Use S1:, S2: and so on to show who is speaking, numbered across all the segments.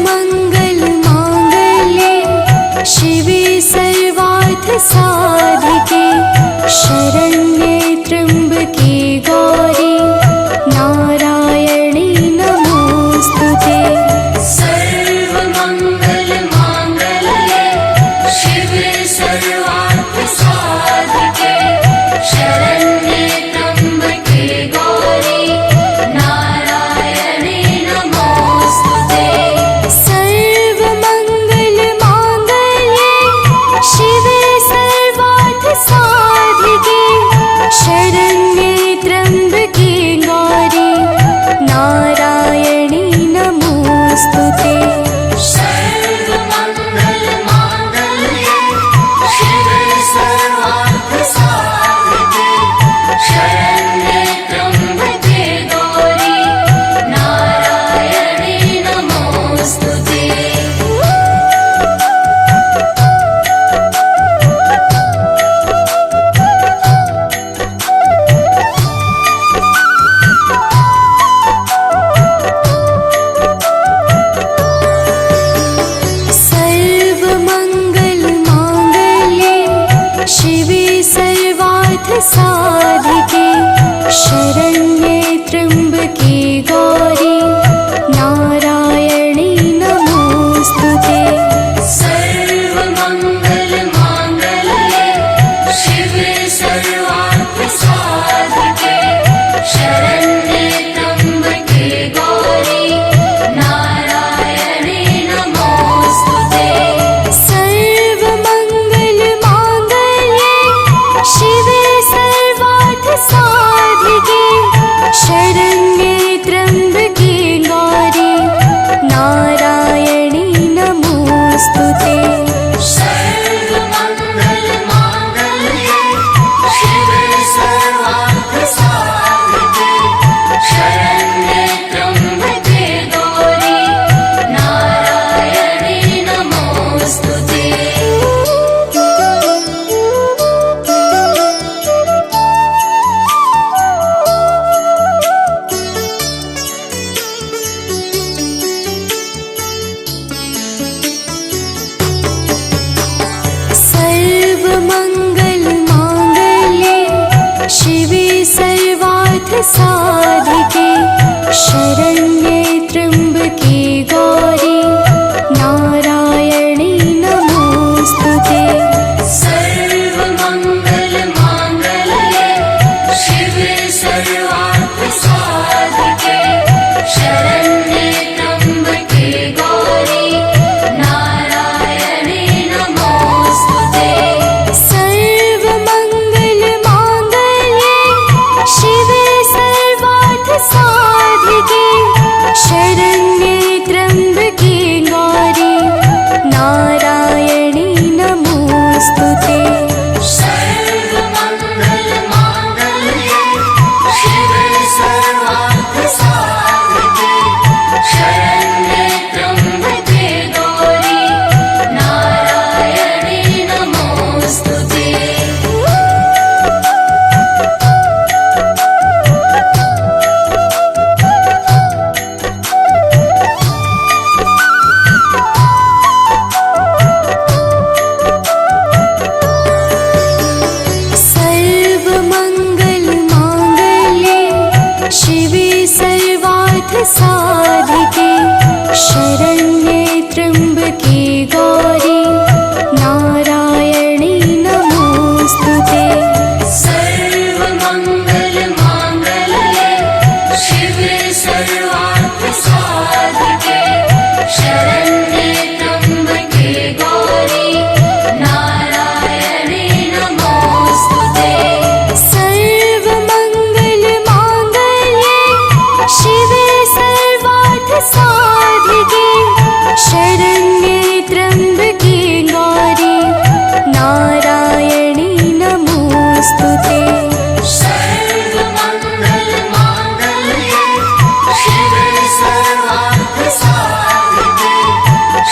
S1: सर्वमङ्गलमाङ्गल्ये शिवे सर्वार्थसाधिके शरण्ये त्र्यम्बके गौरी नारायणी नमोऽस्तुते।
S2: सर्वमङ्गलमाङ्गल्ये शिवे सर्वार्थसाधिके शरण्ये त्र्यम्बके गौरी नारायणी नमोऽस्तुते।
S1: सर्वमङ्गलमाङ्गल्ये शिवे सर्वार्थसाधिके शरण्ये त्र्यम्बके गौरी नारायणी नमोऽस्तुते।
S2: सर्वमङ्गलमाङ्गल्ये शिवे सर्वार्थसाधिके शरण्ये त्र्यम्बके गौरी नारायणी नमोऽस्तुते।
S1: सर्वमङ्गलमाङ्गल्ये शिवे सर्वार्थसाधिके शरण्ये त्र्यम्बके गौरी नारायणी नमोऽस्तुते।
S2: सर्वमङ्गलमाङ्गल्ये शिवे सर्वार्थसाधिके शरण्ये त्र्यम्बके गौरी नारायणी नमोऽस्तुते।
S1: सर्वमङ्गलमाङ्गल्ये शिवे सर्वार्थसाधिके शरण्ये त्र्यम्बके गौरी नारायणी नमोऽस्तुते।
S2: सर्वमङ्गलमाङ्गल्ये शिवे सर्वार्थसाधिके शरण्ये त्र्यम्बके गौरी नारायणी नमोऽस्तुते।
S1: सर्वमङ्गलमाङ्गल्ये शिवे सर्वार्थसाधिके शरण्ये त्र्यम्बके गौरी नारायणी नमोऽस्तुते।
S2: सर्वमङ्गलमाङ्गल्ये शिवे सर्वार्थसाधिके शरण्ये त्र्यम्बके गौरी नारायणी नमोऽस्तुते।
S1: सर्वमङ्गलमाङ्गल्ये शिवे सर्वार्थसाधिके शरण्ये त्र्यम्बके गौरी नारायणी नमोऽस्तुते।
S2: सर्वमङ्गलमाङ्गल्ये शिवे सर्वार्थसाधिके शरण्ये त्र्यम्बके गौरी नारायणी नमोऽस्तुते।
S1: सर्वमङ्गलमाङ्गल्ये शिवे सर्वार्थसाधिके शरण्ये त्र्यम्बके गौरी नारायणी नमोऽस्तुते।
S2: सर्वमङ्गलमाङ्गल्ये शिवे सर्वार्थसाधिके शरण्ये त्र्यम्बके गौरी नारायणी नमोऽस्तुते।
S1: सर्वमङ्गलमाङ्गल्ये शिवे सर्वार्थसाधिके शरण्ये त्र्यम्बके गौरी नारायणी नमोऽस्तुते।
S2: सर्वमङ्गलमाङ्गल्ये शिवे सर्वार्थसाधिके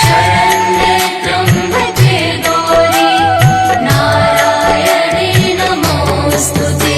S2: शरण्ये त्र्यम्बके गौरी नारायणी नमोऽस्तुते।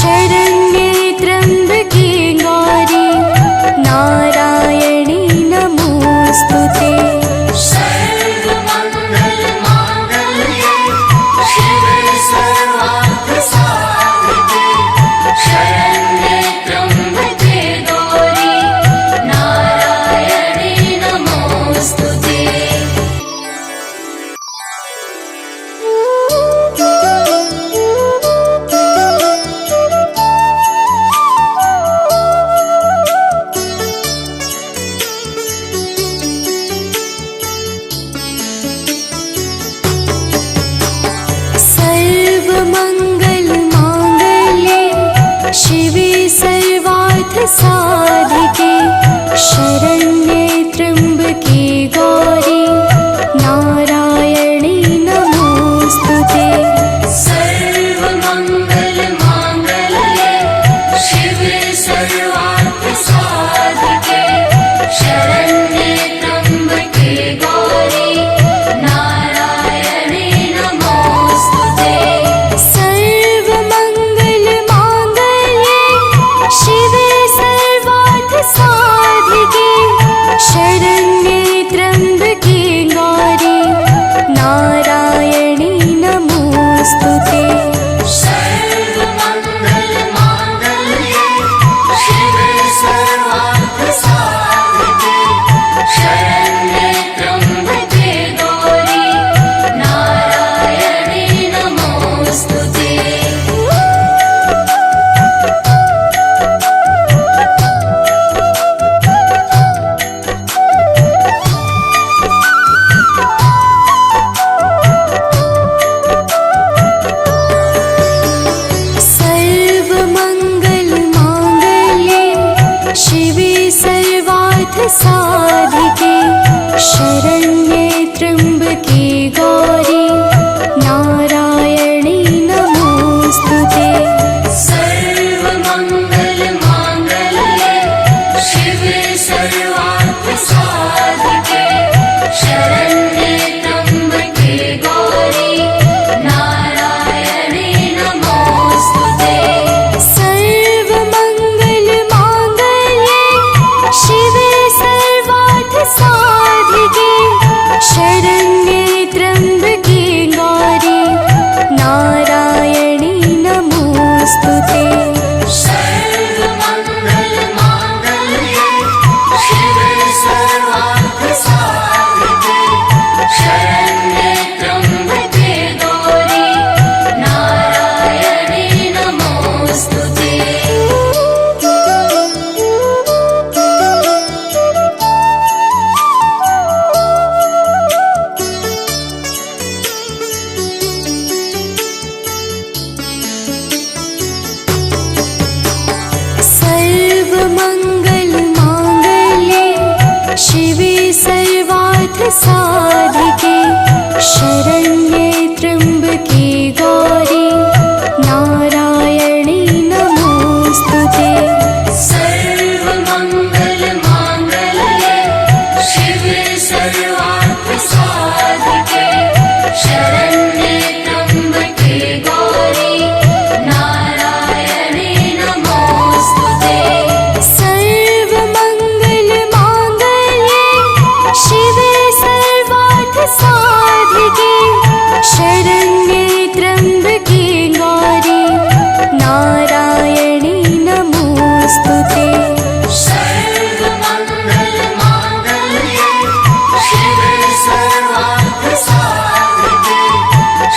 S1: शरण्ये त्र्यम्बके गौरी नारायणी नमोऽस्तुते
S2: सर्वमङ्गलमाङ्गल्ये शिवे सर्वार्थसाधिके शरण्ये त्र्यम्बके गौरी नारायणी नमोऽस्तुते
S1: सर्वमङ्गलमाङ्गल्ये शिवे सर्वार्थसाधिके शरण्ये त्र्यम्बके गौरी नारायणी नमोऽस्तुते
S2: सर्वमङ्गलमाङ्गल्ये शिवे सर्वार्थसाधिके शरण्ये त्र्यम्बके गौरी नारायणी नमोऽस्तुते
S1: सर्वमङ्गलमाङ्गल्ये शिवे सर्वार्थसाधिके शरण्ये त्र्यम्बके गौरी नारायणी नमोऽस्तुते
S2: सर्वमङ्गलमाङ्गल्ये शिवे सर्वार्थसाधिके शरण्ये त्र्यम्बके गौरी नारायणी नमोऽस्तुते
S1: सर्वमङ्गलमाङ्गल्ये शिवे सर्वार्थसाधिके शरण्ये त्र्यम्बके गौरी नारायणी नमोऽस्तुते
S2: सर्वमङ्गलमाङ्गल्ये शिवे सर्वार्थसाधिके शरण्ये त्र्यम्बके गौरी नारायणी नमोऽस्तुते
S1: सर्वमङ्गलमाङ्गल्ये शिवे सर्वार्थसाधिके शरण्ये त्र्यम्बके गौरी नारायणी नमोऽस्तुते
S2: सर्वमङ्गलमाङ्गल्ये शिवे सर्वार्थसाधिके शरण्ये त्र्यम्बके गौरी नारायणी नमोऽस्तुते
S1: सर्वमङ्गलमाङ्गल्ये शिवे सर्वार्थसाधिके शरण्ये त्र्यम्बके गौरी नारायणी नमोऽस्तुते
S2: सर्वमङ्गलमाङ्गल्ये शिवे सर्वार्थसाधिके शरण्ये त्र्यम्बके गौरी नारायणी नमोऽस्तुते
S1: सर्वमङ्गलमाङ्गल्ये शिवे सर्वार्थसाधिके शरण्ये त्र्यम्बके गौरी नारायणी नमोऽस्तुते
S2: सर्वमङ्गलमाङ्गल्ये शिवे सर्वार्थसाधिके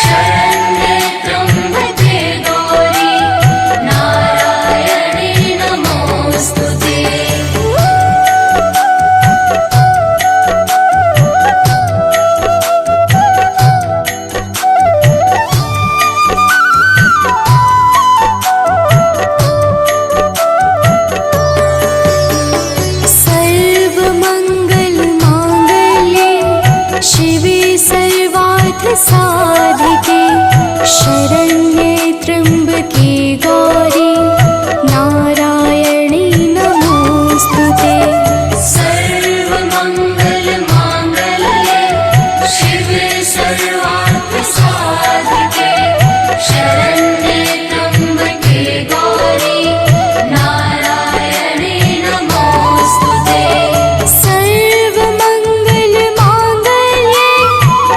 S2: शरण्ये त्र्यम्बके गौरी नारायणी नमोऽस्तुते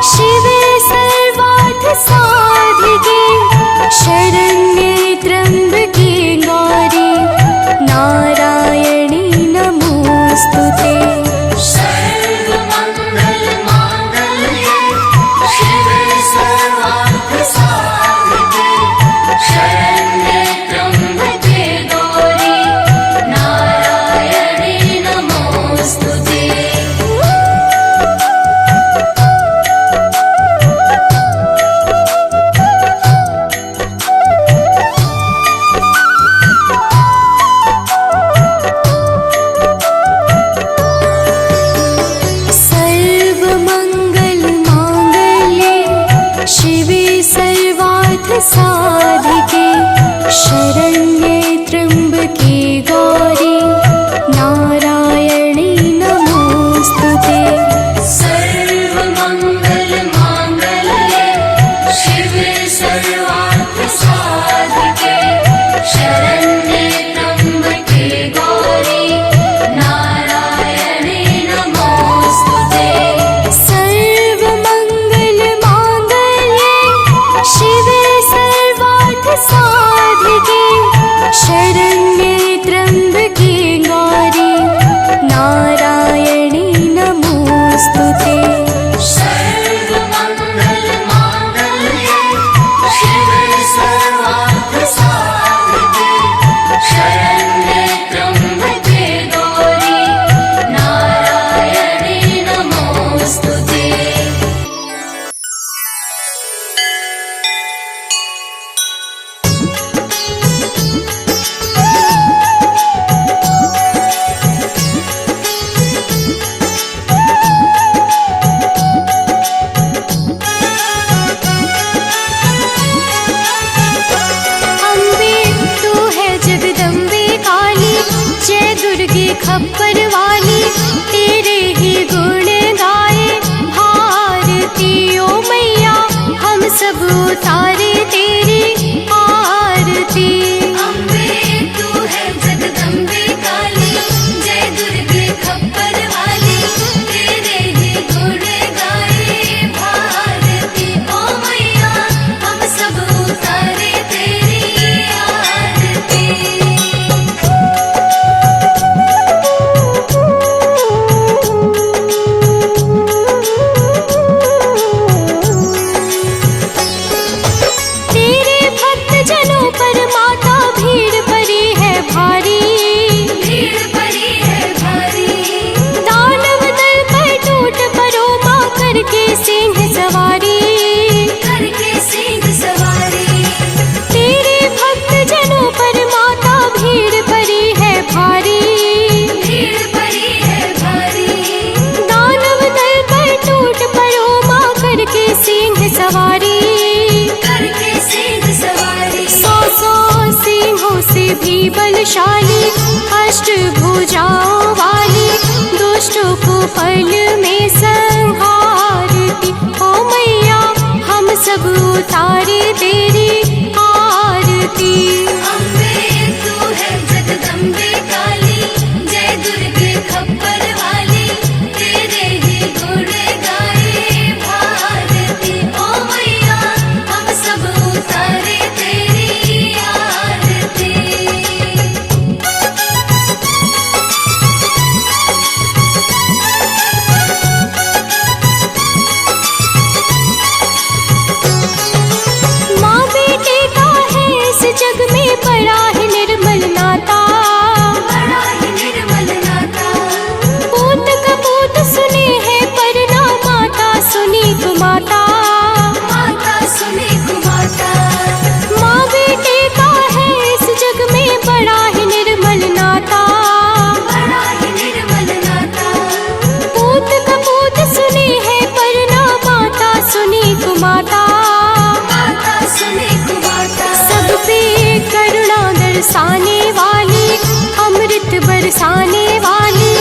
S1: शिवे सर्वार्थ साधिके शरण्ये त्र्यम्बके गौरी नारायणी नमोस्तुते।
S2: सर्वमङ्गलमाङ्गल्ये शिवे सर्वार्थसाधिके शरण्ये त्र्यम्बके गौरी नारायणी नमोस्तुते।
S1: सर्वमङ्गलमाङ्गल्ये शिवे सर्वार्थसाधिके शरण्ये त्र्यम्बके गौरी नारायणी नमोस्तुते।
S2: सर्वमङ्गलमाङ्गल्ये शिवे सर्वार्थसाधिके शरण्ये त्र्यम्बके गौरी नारायणी नमोस्तुते।
S1: सर्वमङ्गलमाङ्गल्ये शिवे सर्वार्थसाधिके शरण्ये त्र्यम्बके गौरी नारायणी नमोस्तुते।
S2: सर्वमङ्गलमाङ्गल्ये शिवे सर्वार्थसाधिके शरण्ये त्र्यम्बके गौरी नारायणी नमोस्तुते।
S1: अम्बे तू है जगदम्बे काली, जय दुर्गे खप्पर वाली, तेरे ही गुण गाए भारती ओ मैया, हम सब उतारे तेरी आरती।
S2: अम्बे तू है जगदम्बे काली, जय दुर्गे खप्पर वाली, तेरे ही गुण गाए भारती ओ मैया, हम सब उतारे तेरी आरती।
S1: तेरे भक्त जनों पर माता भीड़ पड़ी है भारी,
S2: भीड़ पड़ी है भारी,
S1: दानव दल पर टूट पड़ो माँ करके सिंह सवारी।
S2: करके सिंह सवारी।
S1: तेरे भक्त जनों पर माता भीड़ पड़ी है भारी,
S2: भीड़ पड़ी है भारी,
S1: दानव दल पर टूट पड़ो माँ करके सिंह सवारी।
S2: करके सिंह सवारी।
S1: सौ सौ सिंहों से भी बलशाली, अष्टभुजाओं वाली, दुष्टों को पल में संहारती ओ मैया, हम सब उतारे तेरी आरती।
S2: अम्बे तू है जगदम्बे काली, जय दुर्गे खप्पर वाली, तेरे ही गुण गाए भारती ओ मैया, हम सब उतारे तेरी आरती।
S1: माँ बेटे का है इस जग में बड़ा ही निर्मल नाता,
S2: बड़ा ही निर्मल नाता,
S1: पूत कपूत सुने हैं पर ना माता सुनी कुमाता।
S2: माता सुने कुमाता।
S1: माँ बेटे का है इस जग में बड़ा ही निर्मल नाता,
S2: बड़ा ही निर्मल नाता,
S1: पूत कपूत सुने हैं पर ना माता सुनी कुमाता।
S2: माता सुने कुमाता।
S1: सब पे करुणा दर्शाने वाली, अमृत बरसाने वाली,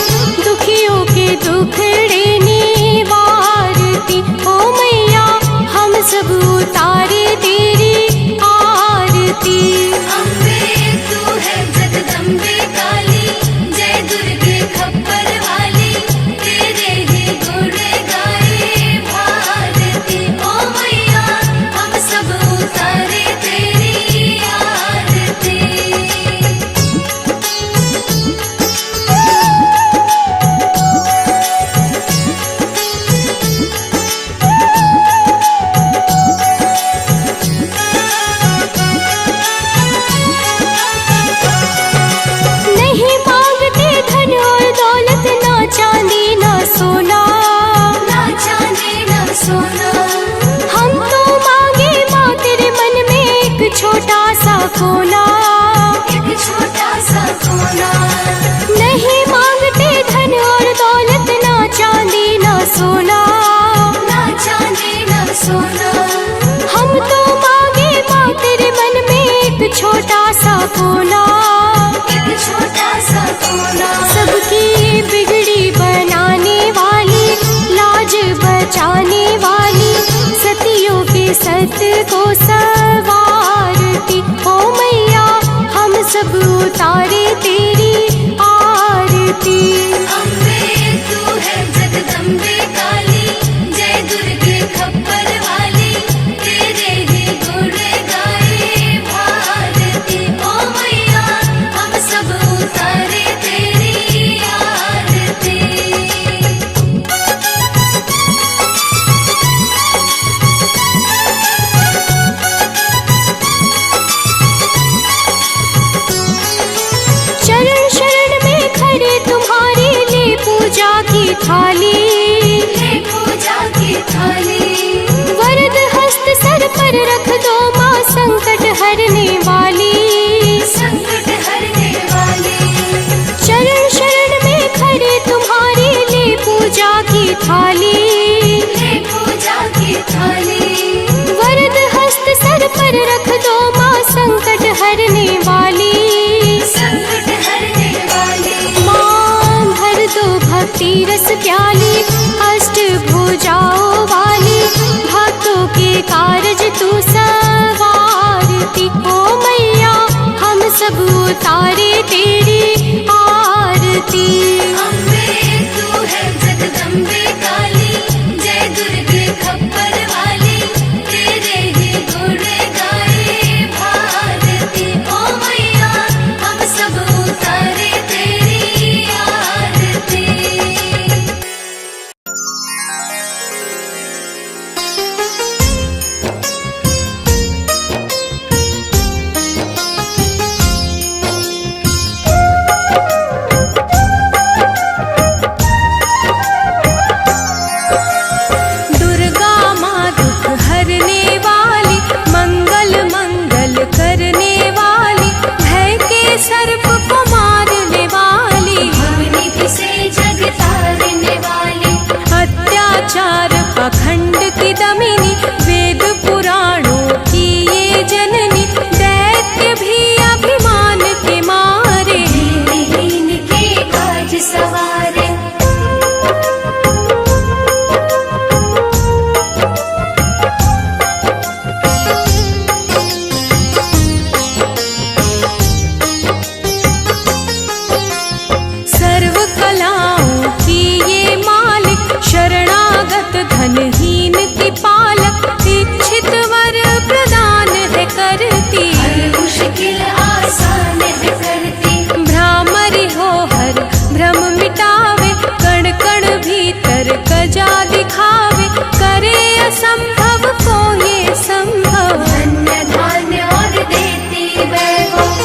S1: दुखियों के दुखड़े निवारती ओ मैया, हम सब उतारे तेरी आरती।
S2: अम्बे तू है जगदम्बे काली, जय दुर्गे खप्पर वाली, तेरे ही गुण गाए भारती
S1: कोना,
S2: एक छोटा सा कोना।
S1: नहीं मांगते धन और दौलत, ना चांदी ना सोना,
S2: ना चांदी ना सोना।
S1: हम तो मांगे माँ तेरे मन में एक छोटा सा कोना,
S2: एक छोटा सा कोना।
S1: सबकी बिगड़ी बनाने वाली, लाज बचाने वाली, सतियों के सत को सवारती, ओ मैया हम सब उतारे तेरी आरती।
S2: अम्बे तू है जगदम्बे काली, जय दुर्गे खप्पर वाली, तेरे ही गुण गाए भारती। ओ मैया हम सब उतारे तेरी आरती।
S1: चरण शरण में खड़े तुम्हारे, ले पूजा की थाली,
S2: ले पूजा की थाली।
S1: वरद हस्त सर पर रख दो माँ, संकट हरने वाली।
S2: संकट हरने वाली।
S1: चरण शरण में खड़े तुम्हारे, ले पूजा की थाली,
S2: ले पूजा की थाली।
S1: वरद हस्त सर पर रख दो माँ, संकट हरने वाली।
S2: संकट हरने वाली।
S1: माँ भर दो भक्ति रस प्याली, अष्ट भुजाओं वाली, भक्तों के कारज तू सवारती, ओ मैया हम सब उतारे तेरी आरती।
S2: अम्बे तू है जगदम्बे काली, जय दुर्गे खप्पर वाली, तेरे ही गुण गाए भारती। ओ मैया हम सब उतारे तेरी आरती।
S1: दुर्गा माँ दुख हरने वाली, मंगल मंगल करने वाली, भय के सर्प को मारने वाली,
S2: भवनिधि से जग तारने वाली,
S1: अत्याचार पाखंड की दमिनी, वेद पुराणों की ये जननी, दैत्य भी अभिमान के मारे,
S2: दीन के काज सवारे।
S1: सर्व कलाओं की ये मालिक, शरणागत धनहीन की पालक, इच्छित वर प्रदान है करती,
S2: हर मुश्किल आसान है करती।
S1: भ्रामरी हो हर भ्रम मिटावे, कण कण भीतर कजा दिखावे, करे असंभव को ये संभव,
S2: धन्य धान्य और देती वैभव।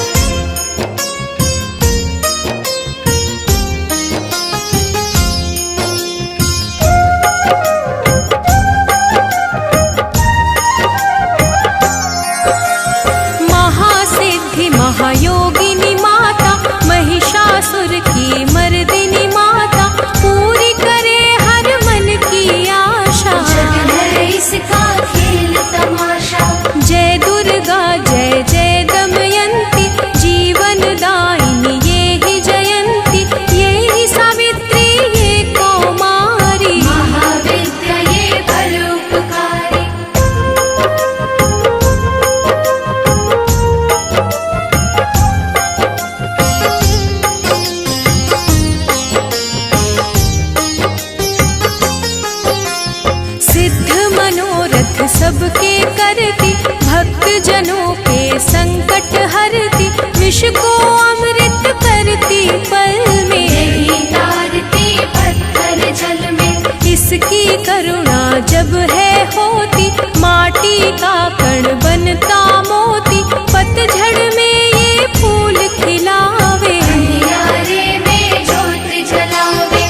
S1: महासिद्धि महायोगिनी माता, महिषासुर की मर्दिनी माता, पूरी करे हर मन की आशा।
S2: जग है इसका खेल तमाशा।
S1: जय दुर्गा जय जय दमयंती, जीवन दायिनी ये ही जयंती, ये ही सावित्री ये कौमारी,
S2: महाविद्या ये परोपकारी।
S1: सिद्ध मनोरथ सबके करती, भक्त जनों के संकट हरती, विष को अमृत करती पल में,
S2: यही तारती पत्थर जल में।
S1: इसकी करुणा जब है होती, माटी का कण बनता मोती, पतझड़ में ये फूल खिलावे,
S2: अंधियारे में ज्योत जलावे।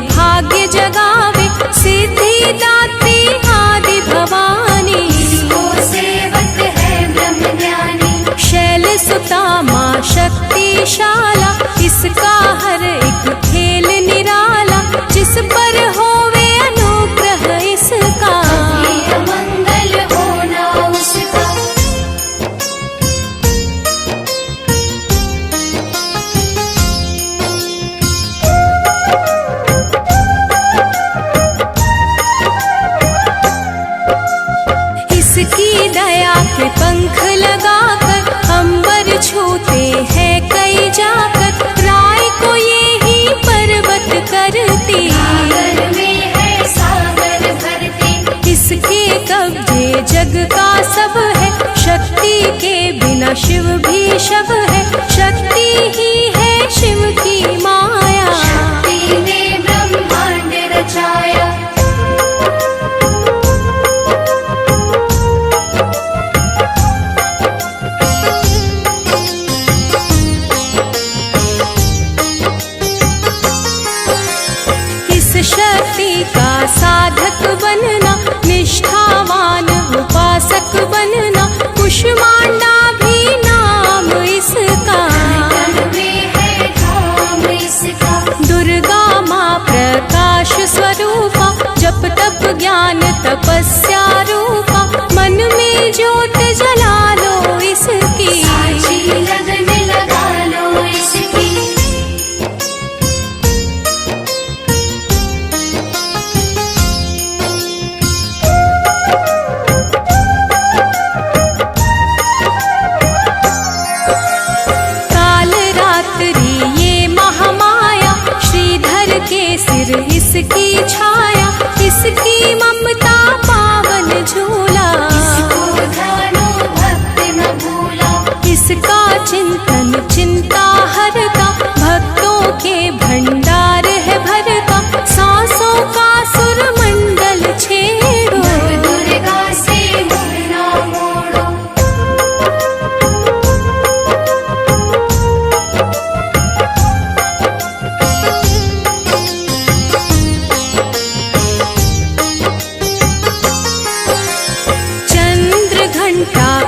S1: भाग्य जगावे, सिद्धि दात्री आदि भवानी।
S2: इसको सेवक है ब्रह्म ज्ञानी,
S1: शैल सुता माँ शक्तिशाला, इसका हर एक खेल निराला, जिस पर होवे अनुग्रह इसका,
S2: ये मंगल होना उसका।
S1: इसकी दया के पंख लगाकर अंबर छूते हैं कई जाकर, राय को ये ही पर्वत करती,
S2: सागर में है सागर भरती।
S1: इसके कब्जे जग का सब है, शक्ति के बिना शिव भी शव है, शक्ति ही है शिव की माया।
S2: शक्ति ने ब्रह्मांड रचाया,
S1: शक्ति का साधक बनना, निष्ठावान उपासक बनना, कुष्मांडा भी नाम इसका,
S2: तन में है धाम इसका।
S1: दुर्गा माँ प्रकाश स्वरूपा, जप तप ज्ञान तपस्या रूपा, मन में ज्योत जला लो इसकी,
S2: साची लगन लगा लो इसकी।
S1: सिर इसकी छाया, इसकी ममता पावन झूला,
S2: इसको ध्यानो भक्त न भूला,
S1: इसका चिंतन चिंता हरता, भक्तों के भंडार है भरता, सांसों का सुर मंडल छेड़ो,
S2: दुर्गा से मुँह ना मोड़ो।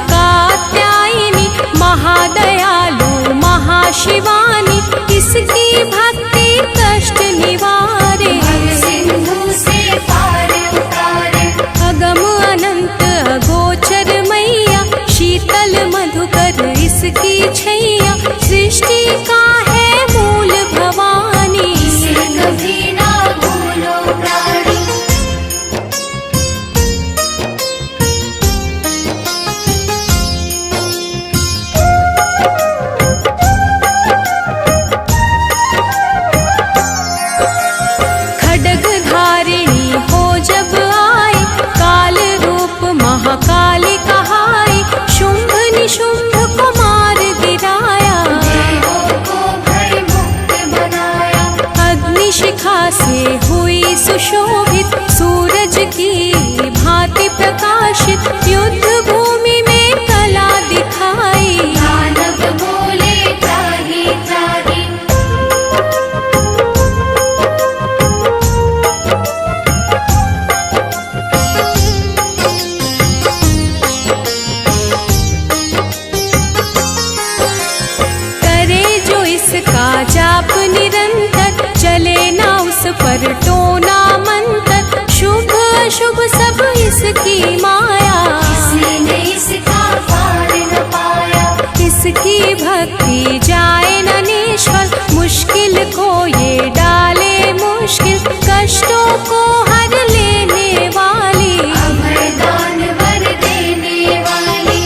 S2: कात्यायनी महादयालु महाशिवानी, इसकी भक्ति कष्ट निवारे, सिंधु से पार उतारे।
S1: अगम अनंत अगोचर मैया, शीतल मधुकर इसकी छैया, सृष्टि का है मूल भवानी,
S2: इसे कभी ना भूलो प्राणी।
S1: महाकाली कहाई, शुंभ निशुंभ को मार गिराया,
S2: देवों को भय मुक्त बनाया,
S1: अग्निशिखा से हुई सुशोभित, सूरज की भांति प्रकाशित, युद्ध भूमि में कला दिखाई,
S2: दानव बोले त्राहि त्राहि।
S1: इसका जाप निरंतर, चले ना उस पर टोना मंत्र, शुभ अशुभ सब इसकी माया,
S2: किसी इसका पार न पाया,
S1: इसकी भक्ति जाए न निष्फल, मुश्किल को ये डाले मुश्किल, कष्टों को हर लेने वाली,
S2: अभय दान वर देने वाली।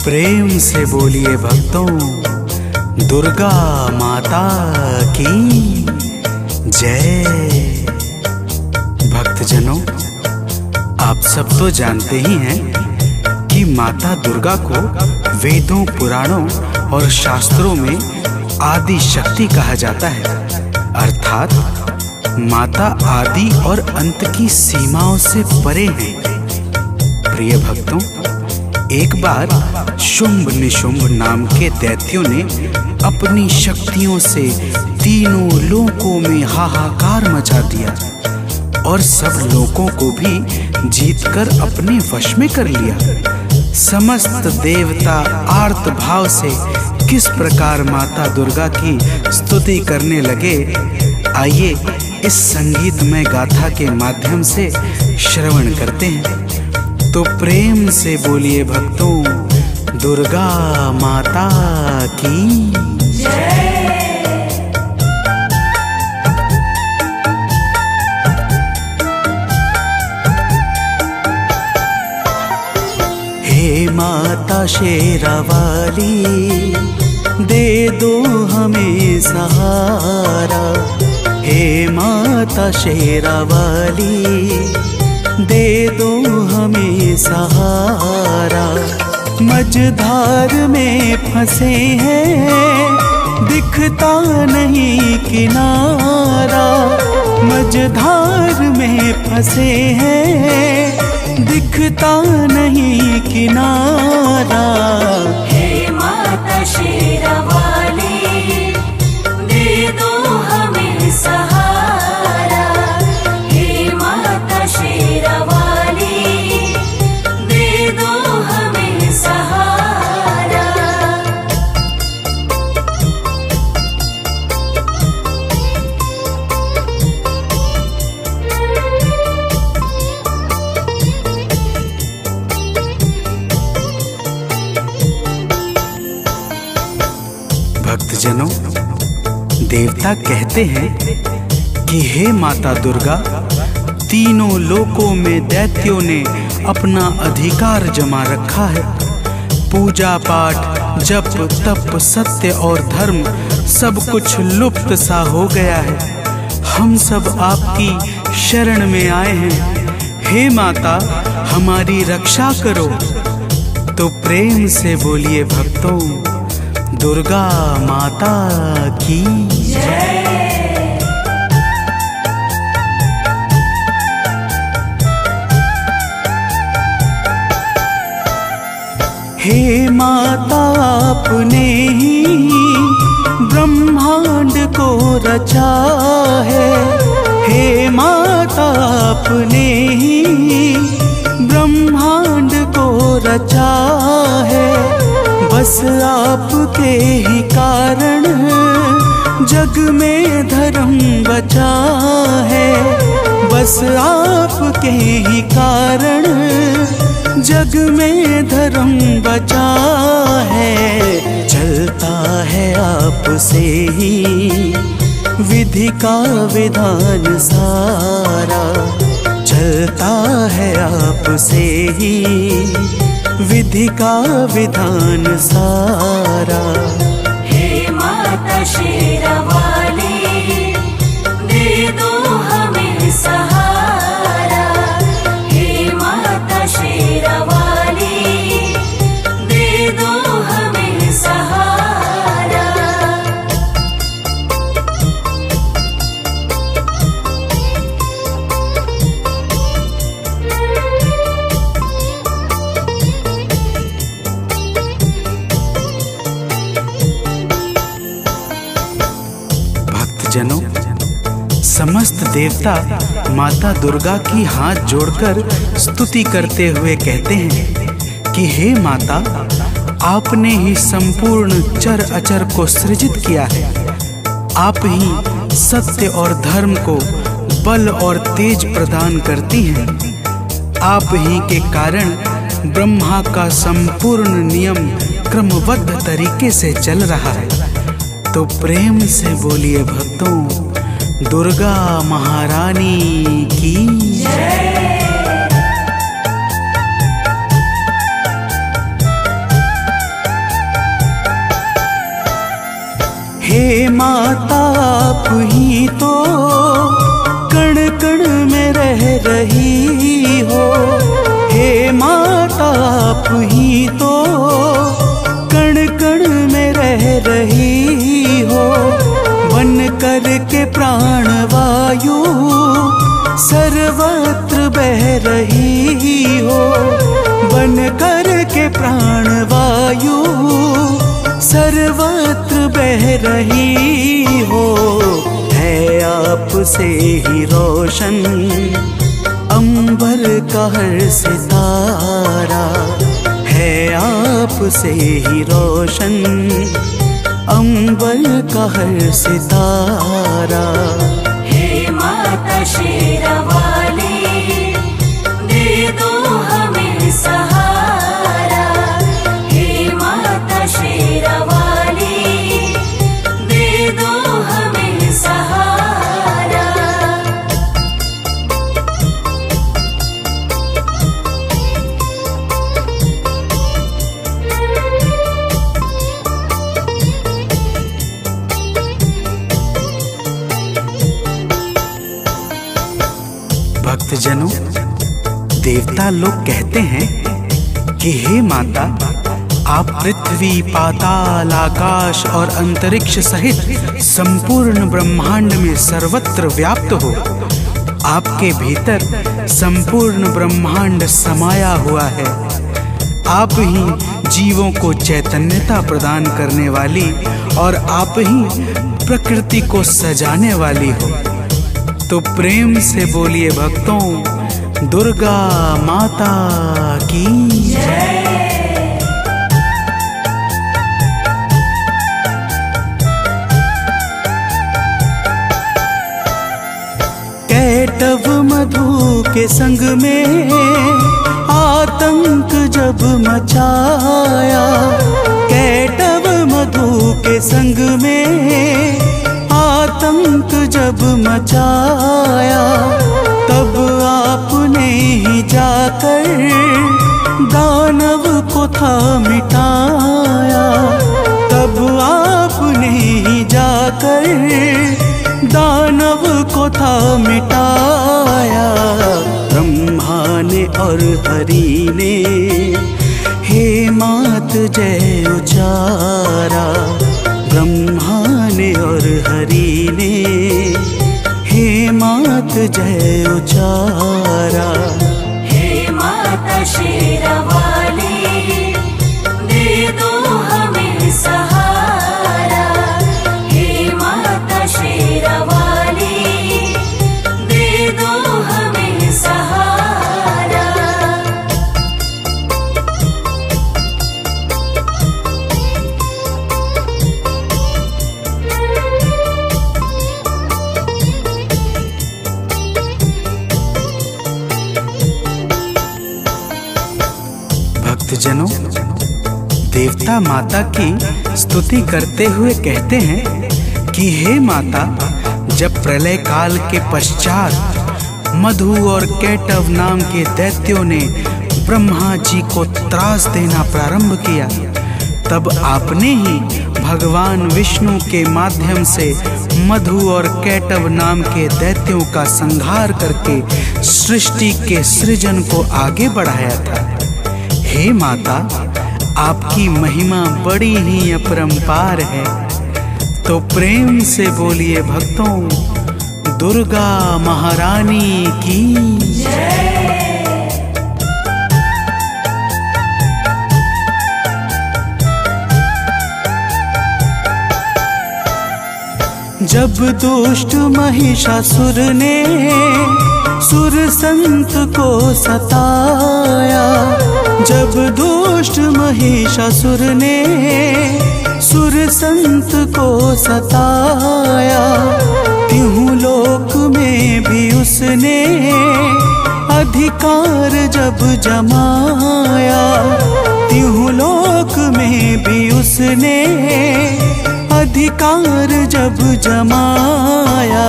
S3: प्रेम से बोलिए भक्तों, दुर्गा माता की जय। भक्तजनों, आप सब तो जानते ही हैं कि माता दुर्गा को वेदों, पुराणों और शास्त्रों में आदि शक्ति कहा जाता है, अर्थात माता आदि और अंत की सीमाओं से परे हैं। प्रिय भक्तों, एक बार शुंभ निशुंभ नाम के दैत्यों ने अपनी शक्तियों से तीनों लोकों में हाहाकार मचा दिया और सब लोगों को भी जीतकर अपने वश में कर लिया। समस्त देवता आर्त भाव से किस प्रकार माता दुर्गा की स्तुति करने लगे, आइए इस संगीतमय गाथा के माध्यम से श्रवण करते हैं। तो प्रेम से बोलिए भक्तों, दुर्गा माता की जय। हे माता शेरावाली, दे दो हमें सहारा। हे माता शेरावाली, दे दो हमें सहारा। मझधार में फंसे हैं, दिखता नहीं किनारा। मझधार में फंसे हैं, दिखता नहीं किनारा।
S2: हे माता शेरावाली, दे दो हमें सहारा। हे माता शेरावाली, दे दो हमें सहारा।
S3: भक्तजनों, देवता कहते हैं कि हे माता दुर्गा, तीनों लोकों में दैत्यों ने अपना अधिकार जमा रखा है। पूजा पाठ, जप तप, सत्य और धर्म सब कुछ लुप्त सा हो गया है। हम सब आपकी शरण में आए हैं। हे माता, हमारी रक्षा करो। तो प्रेम से बोलिए भक्तों, दुर्गा माता की जय। हे माता, आपने ही ब्रह्मांड को रचा है। हे माता, आपने ही ब्रह्मांड को रचा है। बस आपके ही कारण जग में धर्म बचा है। बस आपके ही कारण जग में धर्म बचा है। चलता है आपसे ही विधि का विधान सारा। चलता है आपसे ही विधि का विधान सारा।
S2: हे माता शेरावाली, दे दो हमें सहारा। हे माता शेरावाली, दे दो हमें सहारा।
S3: भक्तजनों, समस्त देवता माता दुर्गा की हाथ जोड़कर स्तुति करते हुए कहते हैं कि हे माता, आपने ही संपूर्ण चर अचर को सृजित किया है। आप ही सत्य और धर्म को बल और तेज प्रदान करती हैं। आप ही के कारण ब्रह्मा का संपूर्ण नियम क्रमबद्ध तरीके से चल रहा है। तो प्रेम से बोलिए भक्तों, दुर्गा महारानी की जय। हे माता आप ही तो कण कण में रह रही हो। हे माता आप ही तो कण कण में रह रही हो। बन कर के प्राण वायु सर्वत्र बह रही हो। बन कर के प्राण वायु सर्वत्र बह रही हो। है आपसे ही रोशन अंबर का हर सितारा। है आपसे ही रोशन अंबर का हर सितारा।
S2: हे माता शेरावाली, दे दो हमें सहारा। हे माता शेरावाली, दे दो हमें सहारा।
S3: भक्तजनों, देवता लोग कहते हैं कि हे माता, आप पृथ्वी, पाताल, आकाश और अंतरिक्ष सहित संपूर्ण ब्रह्मांड में सर्वत्र व्याप्त हो। आपके भीतर संपूर्ण ब्रह्मांड समाया हुआ है। आप ही जीवों को चैतन्यता प्रदान करने वाली और आप ही प्रकृति को सजाने वाली हो। तो प्रेम से बोलिए भक्तों, दुर्गा माता की जय। कैटव मधु के संग में आतंक जब मचाया। कैटव मधु के संग में आतंक जब मचाया। तब आपने ही जाकर दानव को था मिटाया। तब आपने ही जाकर दानव को था मिटाया। ब्रह्मा ने और हरि ने हे मात जय उचारा। ब्रह्मा ने और हरि ने हे मात जय उचारा।
S2: हे माता शेरावाली, दे दो हमें सहारा। हे माता शेरावाली, दे दो हमें सहारा।
S3: भक्तजनों, देवता माता की स्तुति करते हुए कहते हैं कि हे माता, जब प्रलय काल के पश्चात मधु और कैटव नाम के दैत्यों ने ब्रह्मा जी को त्रास देना प्रारंभ किया, तब आपने ही भगवान विष्णु के माध्यम से मधु और कैटव नाम के दैत्यों का संहार करके सृष्टि के सृजन को आगे बढ़ाया था। हे माता, आपकी महिमा बड़ी ही अपरंपार है। तो प्रेम से बोलिए भक्तों, दुर्गा महारानी की जय। जब दुष्ट महिषासुर ने सुर संत को सताया। जब दुष्ट महिषासुर ने सुर संत को सताया। तिहु लोक में भी उसने अधिकार जब जमाया। तिहु लोक में भी उसने अधिकार जब जमाया।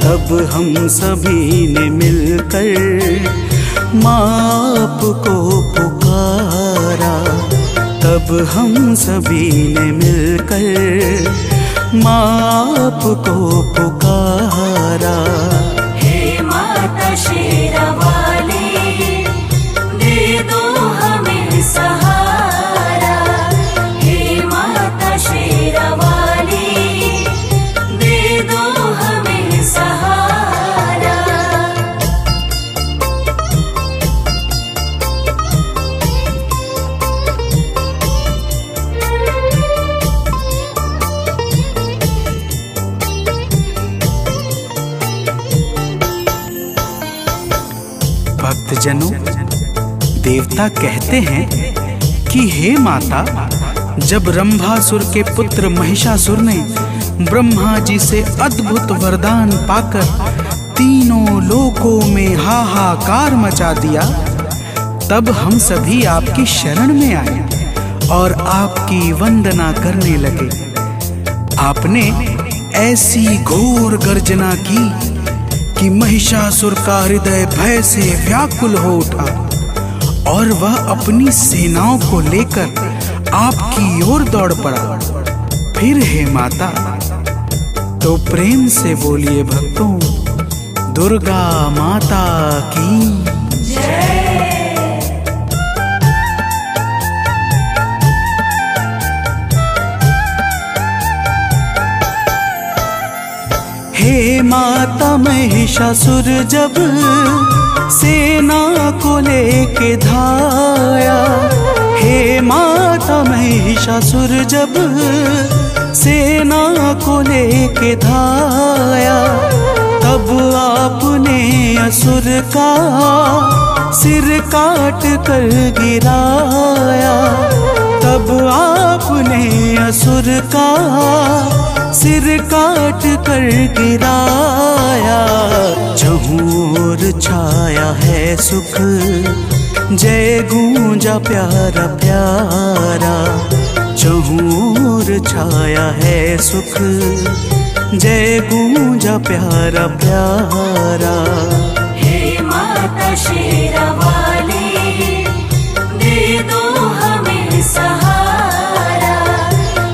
S3: तब हम सभी ने मिलकर माँ को पुकारा। तब हम सभी ने मिलकर माँ आपको पुकारा।
S2: हे माता शेरावाली, दे दो हमें सहारा। हे माता शेरावाली, दे दो हमें सहारा।
S3: भक्तजनों, देवता कहते हैं कि हे माता, जब रंभासुर के पुत्र महिषासुर ने ब्रह्मा जी से अद्भुत वरदान पाकर तीनों लोकों में हाहाकार मचा दिया, तब हम सभी आपकी शरण में आए और आपकी वंदना करने लगे। आपने ऐसी घोर गर्जना की कि महिषासुर का हृदय भय से व्याकुल हो उठा और वह अपनी सेनाओं को लेकर आपकी ओर दौड़ पड़ा। फिर हे माता, तो प्रेम से बोलिए भक्तों, दुर्गा माता की हे माता, महिषासुर जब सेना को लेके धाया। हे माता, महिषासुर जब सेना को लेके धाया, तब आपने असुर का सिर काट कर गिराया। तब आपने असुर का सिर काट कर गिराया। चहुर छाया है सुख, जय गूंजा प्यारा प्यारा। चहुर छाया है सुख, जय गूंजा प्यारा प्यारा।
S2: हे माता शेरावाली, दे दो हमें सहारा।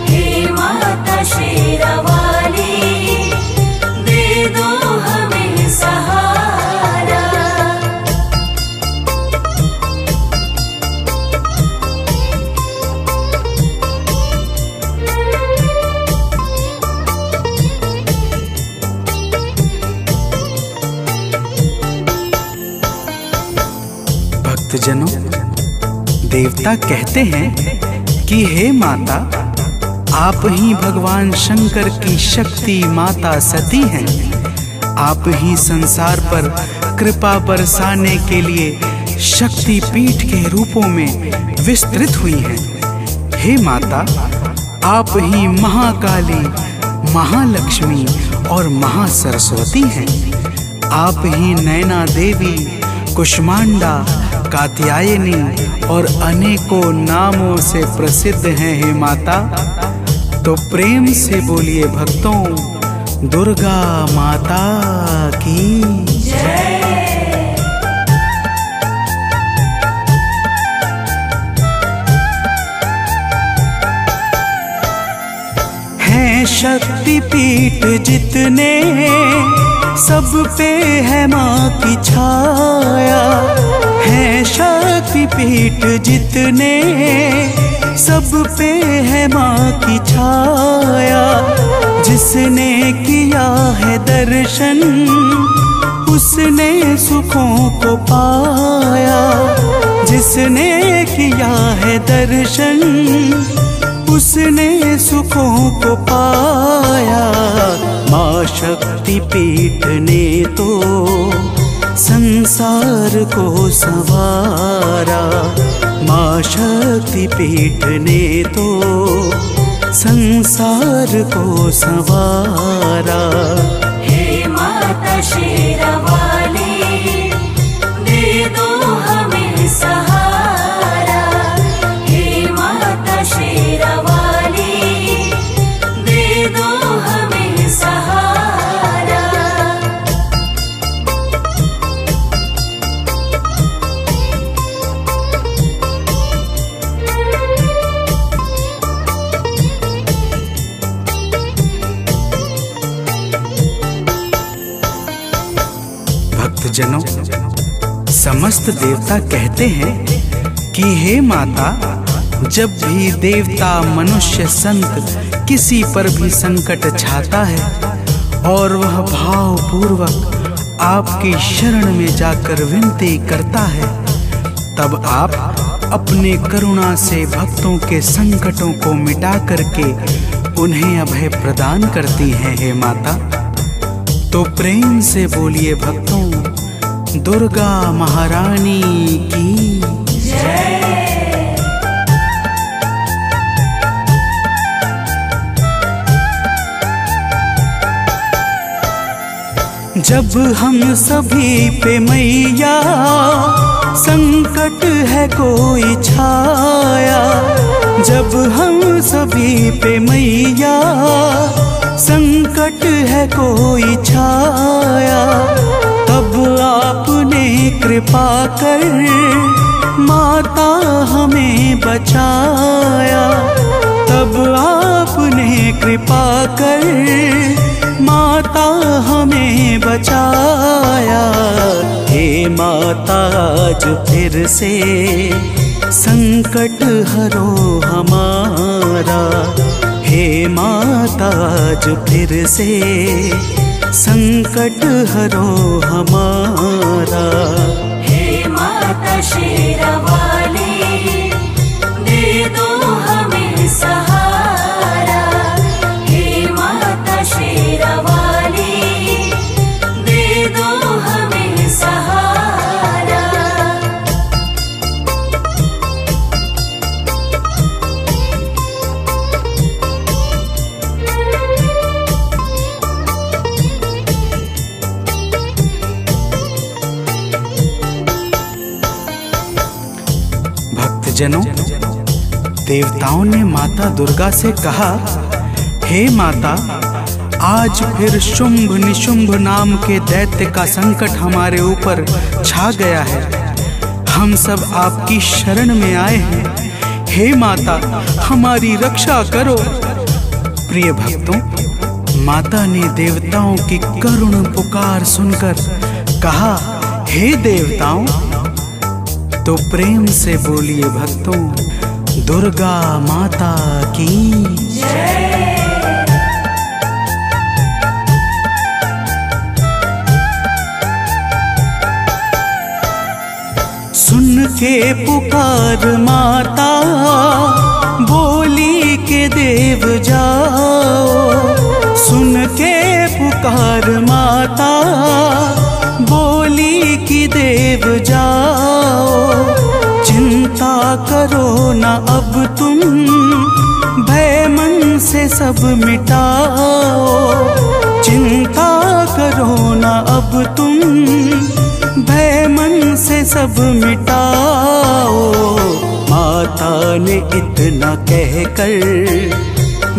S2: हे माता शेरावाली, दे दो हमें सहारा।
S3: भक्तजनों, देवता कहते हैं कि हे माता, आप ही भगवान शंकर की शक्ति माता सती हैं। आप ही संसार पर कृपा बरसाने के लिए शक्ति पीठ के रूपों में विस्तृत हुई हैं। हे माता, आप ही महाकाली, महालक्ष्मी और महासरस्वती हैं। आप ही नैना देवी, कुष्मांडा, कात्यायनी और अनेकों नामों से प्रसिद्ध हैं। हे माता, तो प्रेम से बोलिए भक्तों, दुर्गा माता की
S2: जय।
S3: हैं शक्ति पीठ जितने, सब पे है माँ की छाया। हैं शक्ति पीठ जितने, सब पे है माँ की छाया। जिसने किया है दर्शन, उसने सुखों को पाया। जिसने किया है दर्शन, उसने सुखों को पाया। माँ शक्ति पीठ ने तो संसार को संवारा। माँ शक्ति पीठ ने तो संसार को संवारा।
S2: हे माता शेरावाली, दे दो हमें सहारा। हे माता शेरावाली, दे दो हमें सहारा।
S3: भक्तजनों, समस्त देवता कहते हैं कि हे माता, जब भी देवता, मनुष्य, संत किसी पर भी संकट छाता है और वह भावपूर्वक आपकी शरण में जाकर विनती करता है, तब आप अपने करुणा से भक्तों के संकटों को मिटा करके उन्हें अभय प्रदान करती हैं हे माता। तो प्रेम से बोलिए भक्तों, दुर्गा महारानी की जय। जब हम सभी पे मैया संकट है कोई छाया, जब हम सभी पे मैया संकट है कोई छाया, तब आपने कृपा कर माता हमें बचाया, तब आपने कृपा कर माता हमें बचाया। हे माता, आज फिर से संकट हरो हमारा, हे माता, आज फिर से संकट हरो हमारा।
S2: हे माता शेरावाली, दे दो हमें सहारा। हे माता शेरावाली, दे दो हमें सहारा।
S3: भक्तजनों, देवताओं ने माता दुर्गा से कहा, हे माता, आज फिर शुंभ निशुंभ नाम के दैत्य का संकट हमारे ऊपर छा गया है। हम सब आपकी शरण में आए हैं, हे माता, हमारी रक्षा करो। प्रिय भक्तों, माता ने देवताओं की करुण पुकार सुनकर कहा, हे देवताओं। तो प्रेम से बोलिए भक्तों, दुर्गा माता की जय। सुन के पुकार माता, बोली के देव जाओ। सुन के पुकार माता, बोली की देव जाओ। चिंता करो ना अब तुम, भय मन से सब मिटाओ। चिंता करो ना अब तुम, भय मन से सब मिटाओ। माता ने इतना कहकर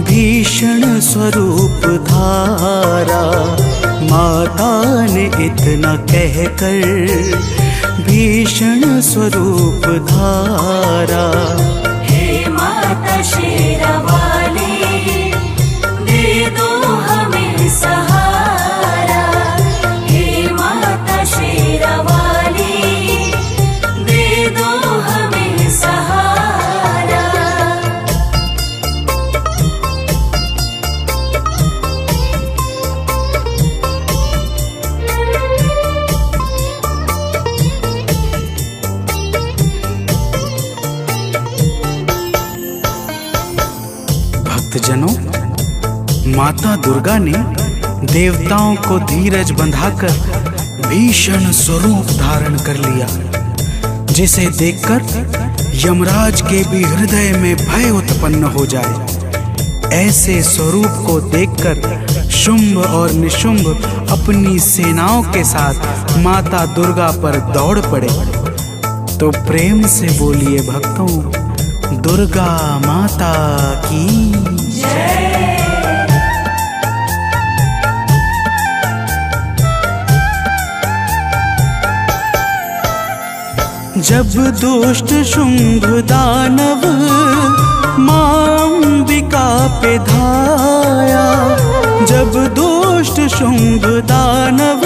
S3: भीषण स्वरूप धारा, माता ने इतना कहकर भीषण स्वरूप धारा।
S2: हे माता शेरावाली, दे दो हमें सहारा। हे माता शेरावाली, दे दो हमें सहारा।
S3: भक्तजनों, माता दुर्गा ने देवताओं को धीरज बंधाकर भीषण स्वरूप धारण कर लिया, जिसे देखकर यमराज के भी हृदय में भय उत्पन्न हो जाए। ऐसे स्वरूप को देखकर शुंभ और निशुंभ अपनी सेनाओं के साथ माता दुर्गा पर दौड़ पड़े। तो प्रेम से बोलिए भक्तों, दुर्गा माता की जय। जब दुष्ट शुंभ दानव मां अंबिका पे धाया, जब दुष्ट शुंभ दानव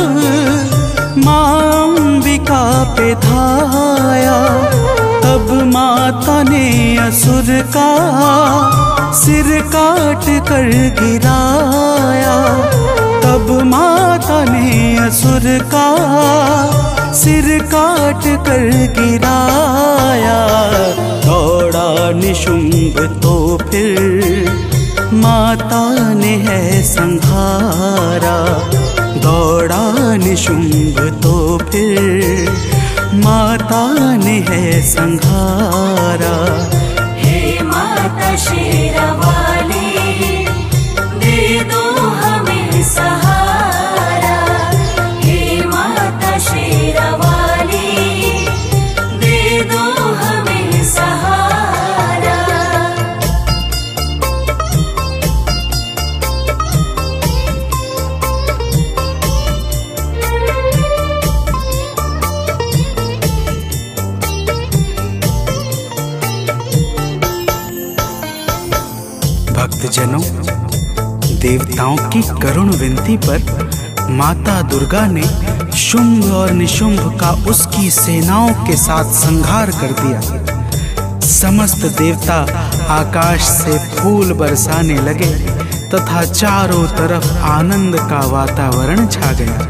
S3: मां पे धाया, तब माता ने असुर का सिर काट कर गिराया। तब माता ने असुर का सिर काट कर गिराया। दौड़ा निशुंभ तो फिर माता ने है संहारा। दौड़ा निशुंभ तो फिर माता ने है संहारा।
S2: हे माता शेरावाली, दे दो हमें सहारा। हे माता शेरावाली, दे दो हमें सहारा।
S3: भक्तजनों, देवताओं की करुण विनती पर माता दुर्गा ने शुंभ और निशुंभ का उसकी सेनाओं के साथ संहार कर दिया। समस्त देवता आकाश से फूल बरसाने लगे तथा चारों तरफ आनंद का वातावरण छा गया।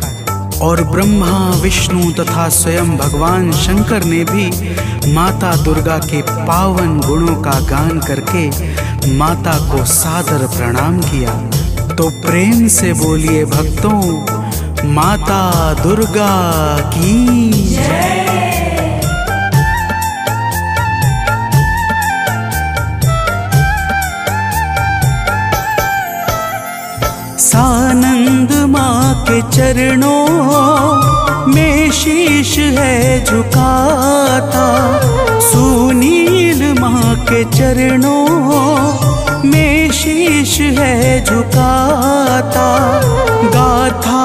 S3: और ब्रह्मा, विष्णु तथा स्वयं भगवान शंकर ने भी माता दुर्गा के पावन गुणों का गान करके माता को सादर प्रणाम किया। तो प्रेम से बोलिए भक्तों, माता दुर्गा की जय। सानंद माँ के चरणों में शीश है झुकाता। सुनील माँ के चरणों में शीश है झुकाता। गाथा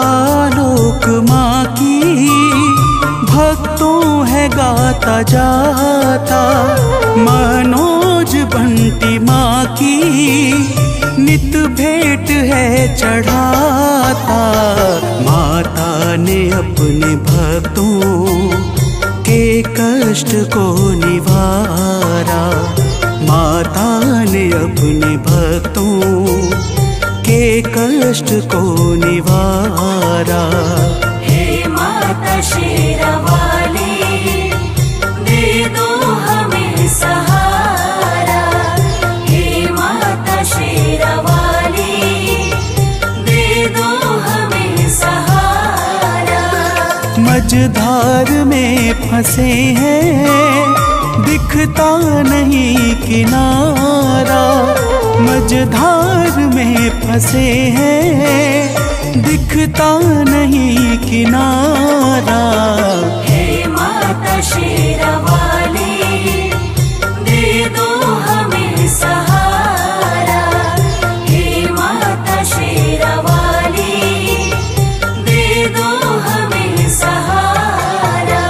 S3: लोक माँ की भक्तों है गाता जाता। मनोज बंटी माँ की नित भेंट है चढ़ाता। माता ने अपने भक्तों के कष्ट को निवारा। माता ने अपने भक्तों के कष्ट को निवारा।
S2: हे माता शेरावाली, दे दो हमें सहारा। हे माता शेरावाली, दे दो हमें सहारा।
S3: मझधार में फंसे हैं, दिखता नहीं किनारा। मझधार में फंसे हैं, दिखता नहीं किनारा।
S2: हे माता शेरावाली, दे दो हमें सहारा। हे माता शेरावाली, दे दो हमें सहारा।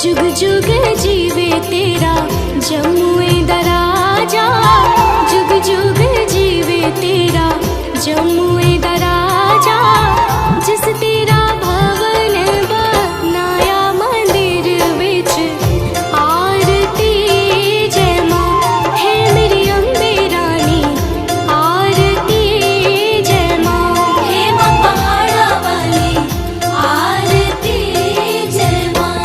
S2: जुग जुग जीवे तेरा जमुए दराजा, जुग जुग जीवे तेरा जमुए दराजा। जिस तेरा भवन बनाया मंदिर विच आरती जय माँ। है मेरी अम्बे रानी आरती जय माँ। हे माँ पहाड़ा वाली आरती जय माँ।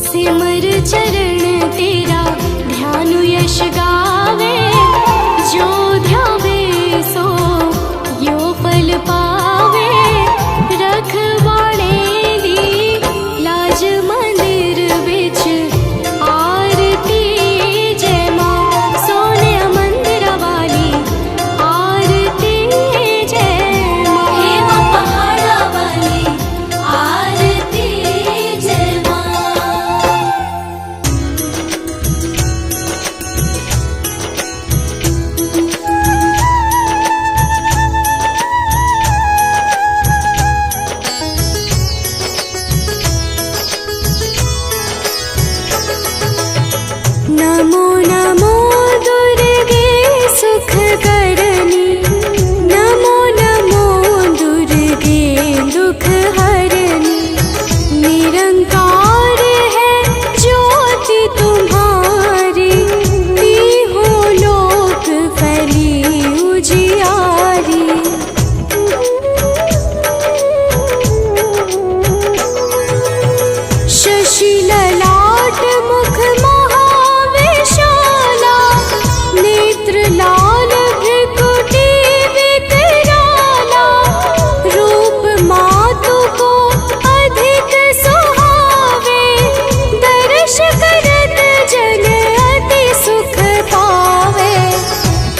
S2: सिमर चरण तेरा ध्यान यश गावे, जो ध्यावे सो यो फल पावे। रखवाड़े दी लाज मंदिर विच आरती जय माँ। सोने मंदिर वाली आरती जय माँ। हे माँ पहाड़ा वाली आरती जय माँ। नमो नमो दुर्गे सुख करनी, नमो नमो दुर्गे दुख हरनी। निरंकार है ज्योति तुम्हारी, तीहों लोक फैली उजियारी। शशि ललाट मुख महाविशाला, नेत्र लाल भृकुटी विकराला। रूप मातु को अधिक सुहावे, दर्श करत जन अति सुख पावे।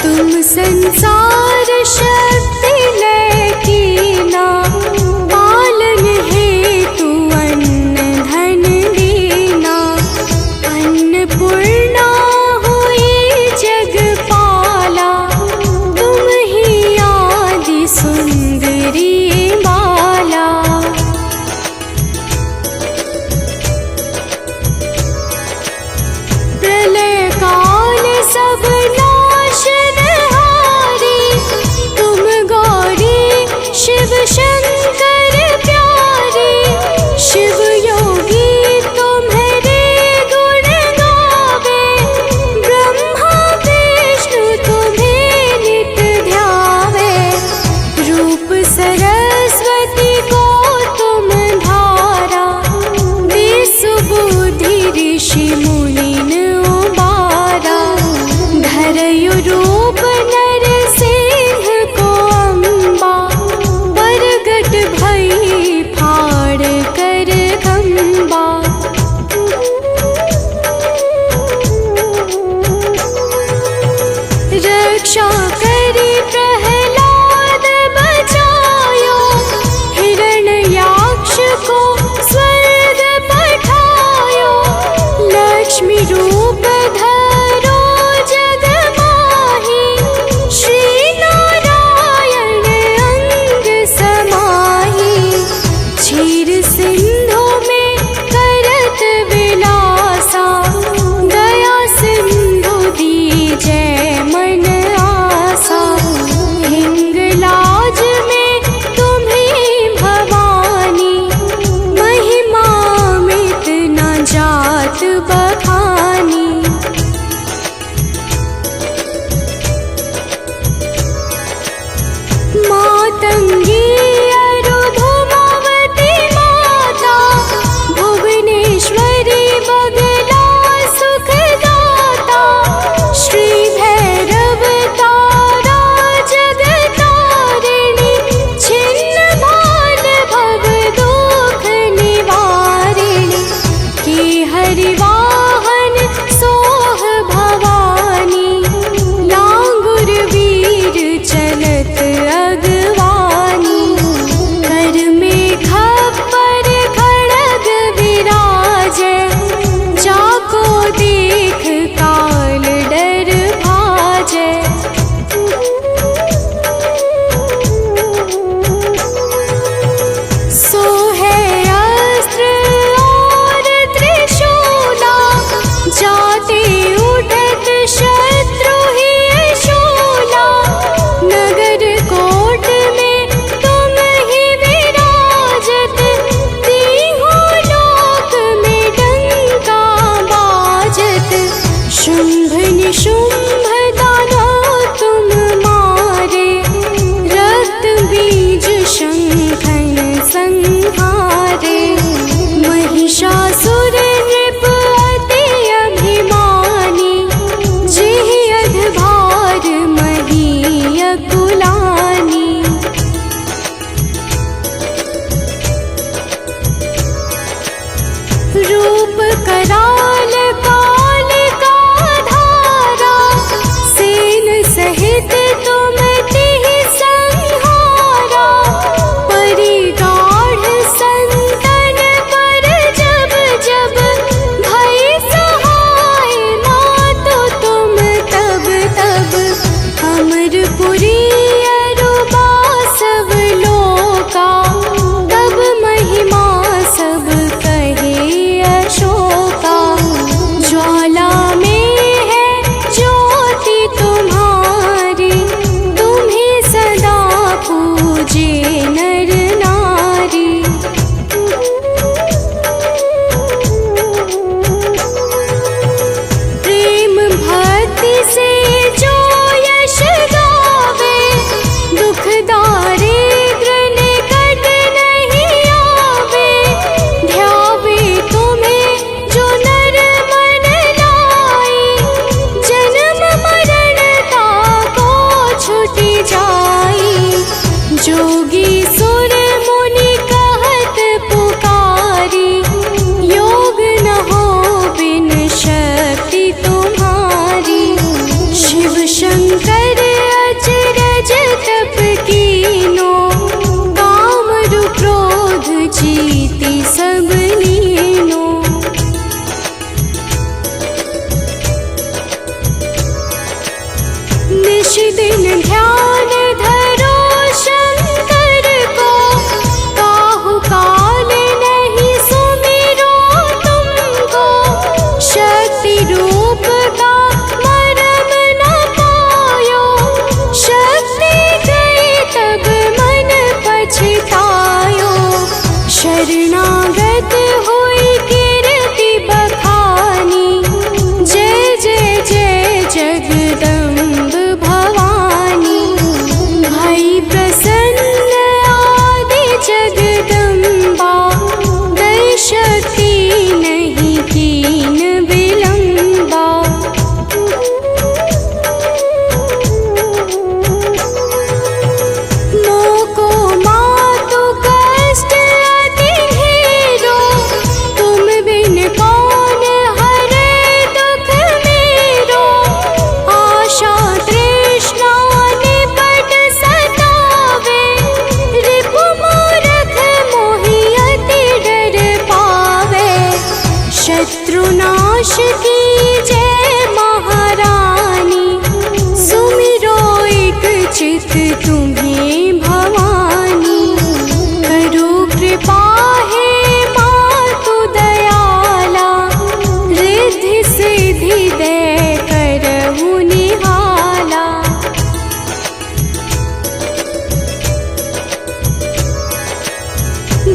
S2: तुम संसार शक्ति लय कीना, पालन हेतु अन्न धन दीना। अन्नपूर्णा हुई जगपाला, तुम ही आदि सुंदरी बाला। प्रलय काल सब नाशनहारी, तुम गौरी शिव शंकर प्यारी। शिव योगी तुम्हारे गुण गावे, ब्रह्मा विष्णु तुम्हें नित ध्यावे। रूप सरस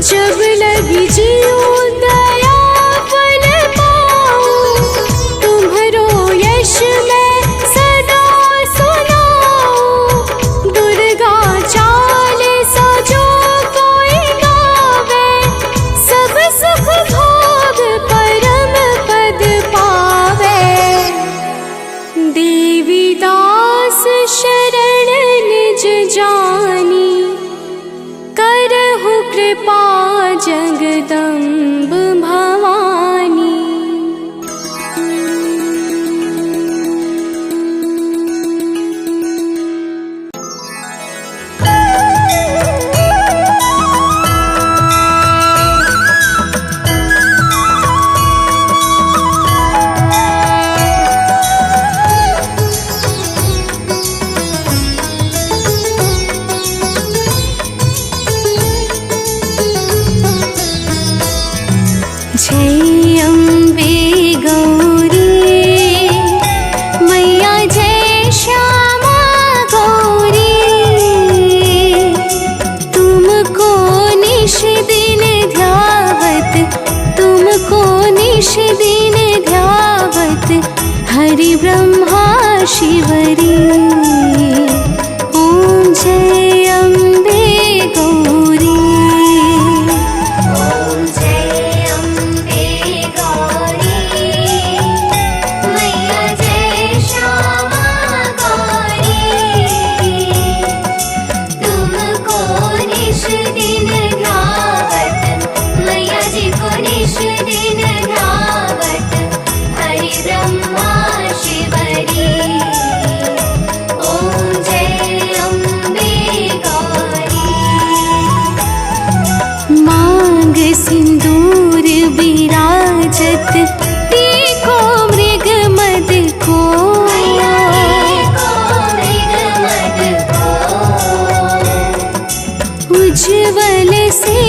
S1: जब लगी जीऊं दया फल पाऊं, तुम्हरो यश मैं सदा सुनाऊं। दुर्गा चालीसा जो कोई गावे, सब सुख भोग परम पद पावे। देवी दास शरण निज जानी, करहु कृपा जगदम्ब भवानी। जय अम्बे गौरी मैया, जय श्यामा गौरी। तुमको निश दिन ध्यावत, तुमको निश दिन ध्यावत, हरि ब्रह्मा शिवरी। ओम जय अम्बे गौरी। सिंदूर विराजत, टीको मृग मद को। उज्ज्वल से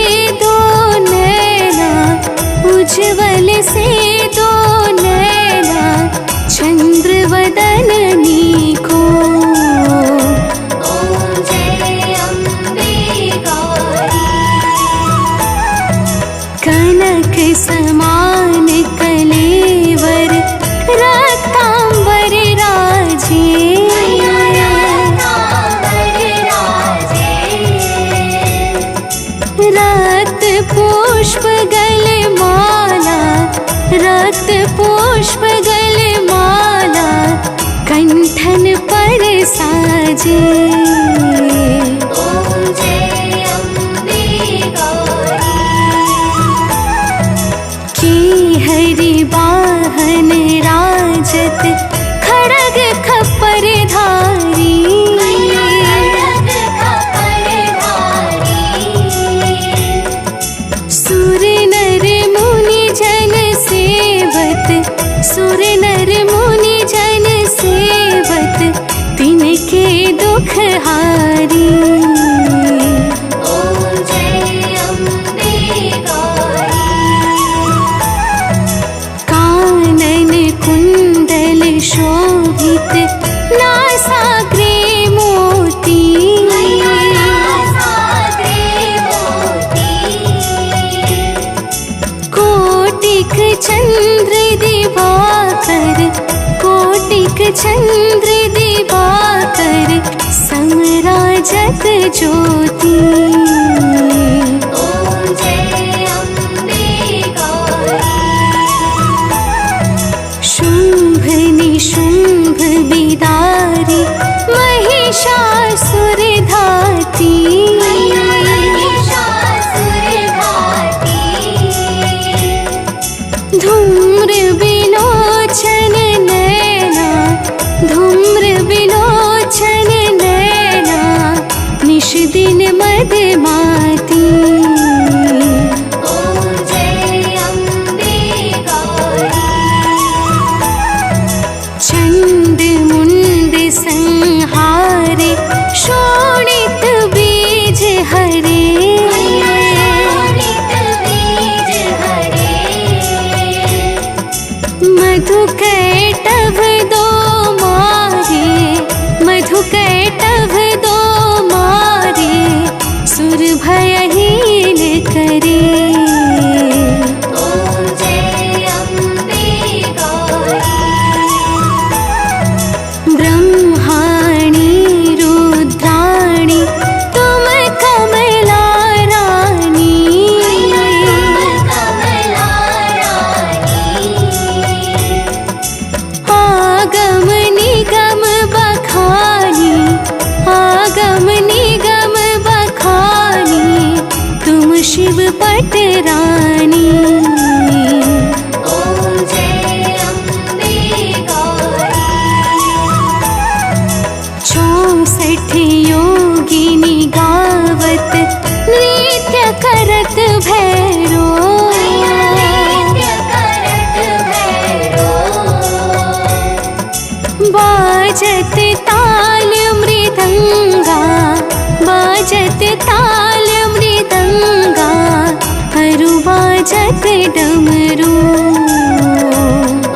S1: दो नैना, उज्ज्वल से दो नैना, चंद्र वदननी को। कनक समान कलेवर, रक्तांबर राजे। रक्त पुष्प गल माला, रक्त पुष्प गल माला, कंठन पर साजे। हरि वाहन राजत, खड़ग खप्पर धारी। सुर नर मुनि जन सेवत, सुर नर मुनि जन सेवत, तिनके दुख हारी। शोभित नासाग्रे मोती, कोटिक चंद्र दिवाकर, कोटिक चंद्र दिवाकर, समराजत ज्योति। शुंभ बिदारी महिषासुर धाती। धूम्र विलोचन नैना, धूम्र विलोचन नैना, निश दिन मद मा। करे।
S2: ॐ जय अम्बे गौरी।
S1: ब्रह्माणी रुद्राणी तुम कमला रानी।
S2: कमला रानी।
S1: आगम निगम बखानी, आगम निगम बखानी तुम शिव पटरानी।
S2: ॐ जय अम्बे गौरी।
S1: 64 योगिनी गावत नृत्य करत भैरो।
S2: नृत्य करत भैरो।
S1: बाजत ताल मृदंगा, बाजत ताल मृदंगा हरु बाजत डमरू।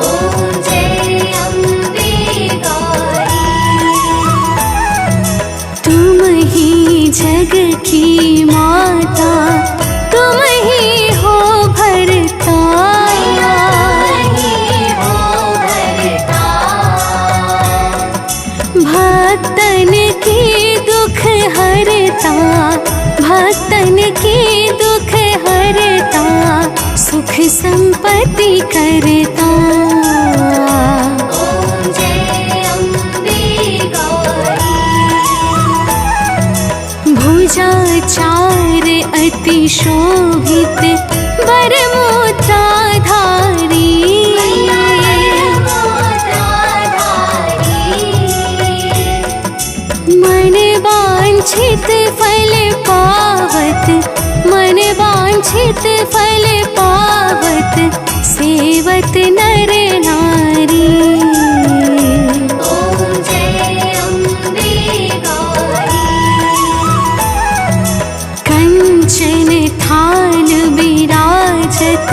S2: ॐ जय अम्बे गौरी।
S1: तुम ही जग की माता, तुम ही हो भरता।
S2: हो भरता।
S1: भक्तन की दुख हरता, भक्तन की दुख हरता सुख संपत्ति करता।
S2: ॐ जय अम्बे गौरी।
S1: भुजाचार अति शोभित बरमूत्राधारी। मन वांछित फल पावत, मन वांछित फल पावत सेवत नर नारी।
S2: ॐ जय अम्बे गौरी।
S1: कंचन थाल विराजत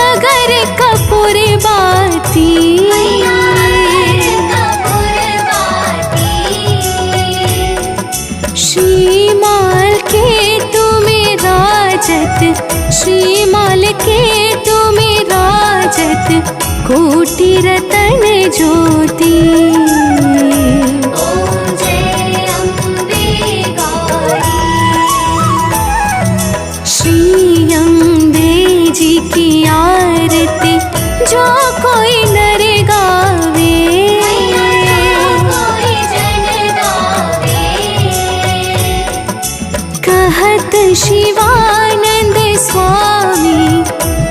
S1: अगर कपूर बाती। श्रीमाल के तुम्हें राजत, श्रीमाल के तुम्हें राजत कोटि रतन ज्योति।
S2: ॐ जय अम्बे गौरी।
S1: श्री अम्बे जी की आरती जो कोई नर गावे।
S2: कोई जन गावे।
S1: कहत शिवानंद स्वामी,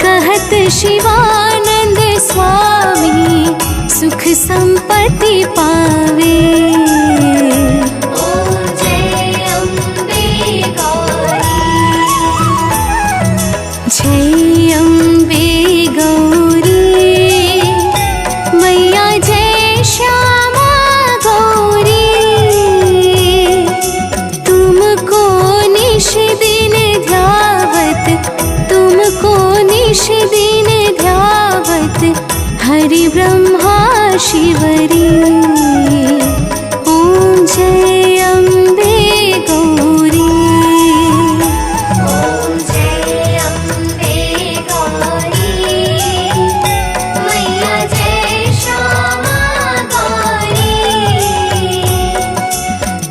S1: कहत शिवानंद स्वामी सुख संपत्ति पावे।
S2: ॐ जय अम्बे गौरी।
S1: जय अम्बे गौरी मैया, जय श्यामा गौरी। तुमको निश दिन ध्यावत, तुमको निश दिन ध्यावत हरि ब्रह्मा शिवरी। ॐ जय अम्बे गौरी।
S2: ॐ जय अम्बे गौरी। मैया जय श्यामा गौरी।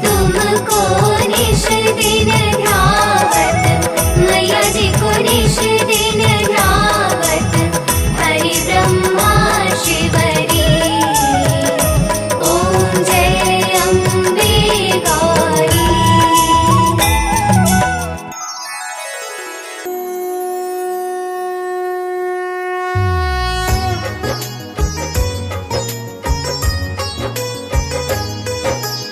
S2: तुमको निश दिन ध्यावत, मैया जी को निश दिन ध्यावत हरि ब्रह्मा शिवरी। ॐ जय अम्बे गौरी।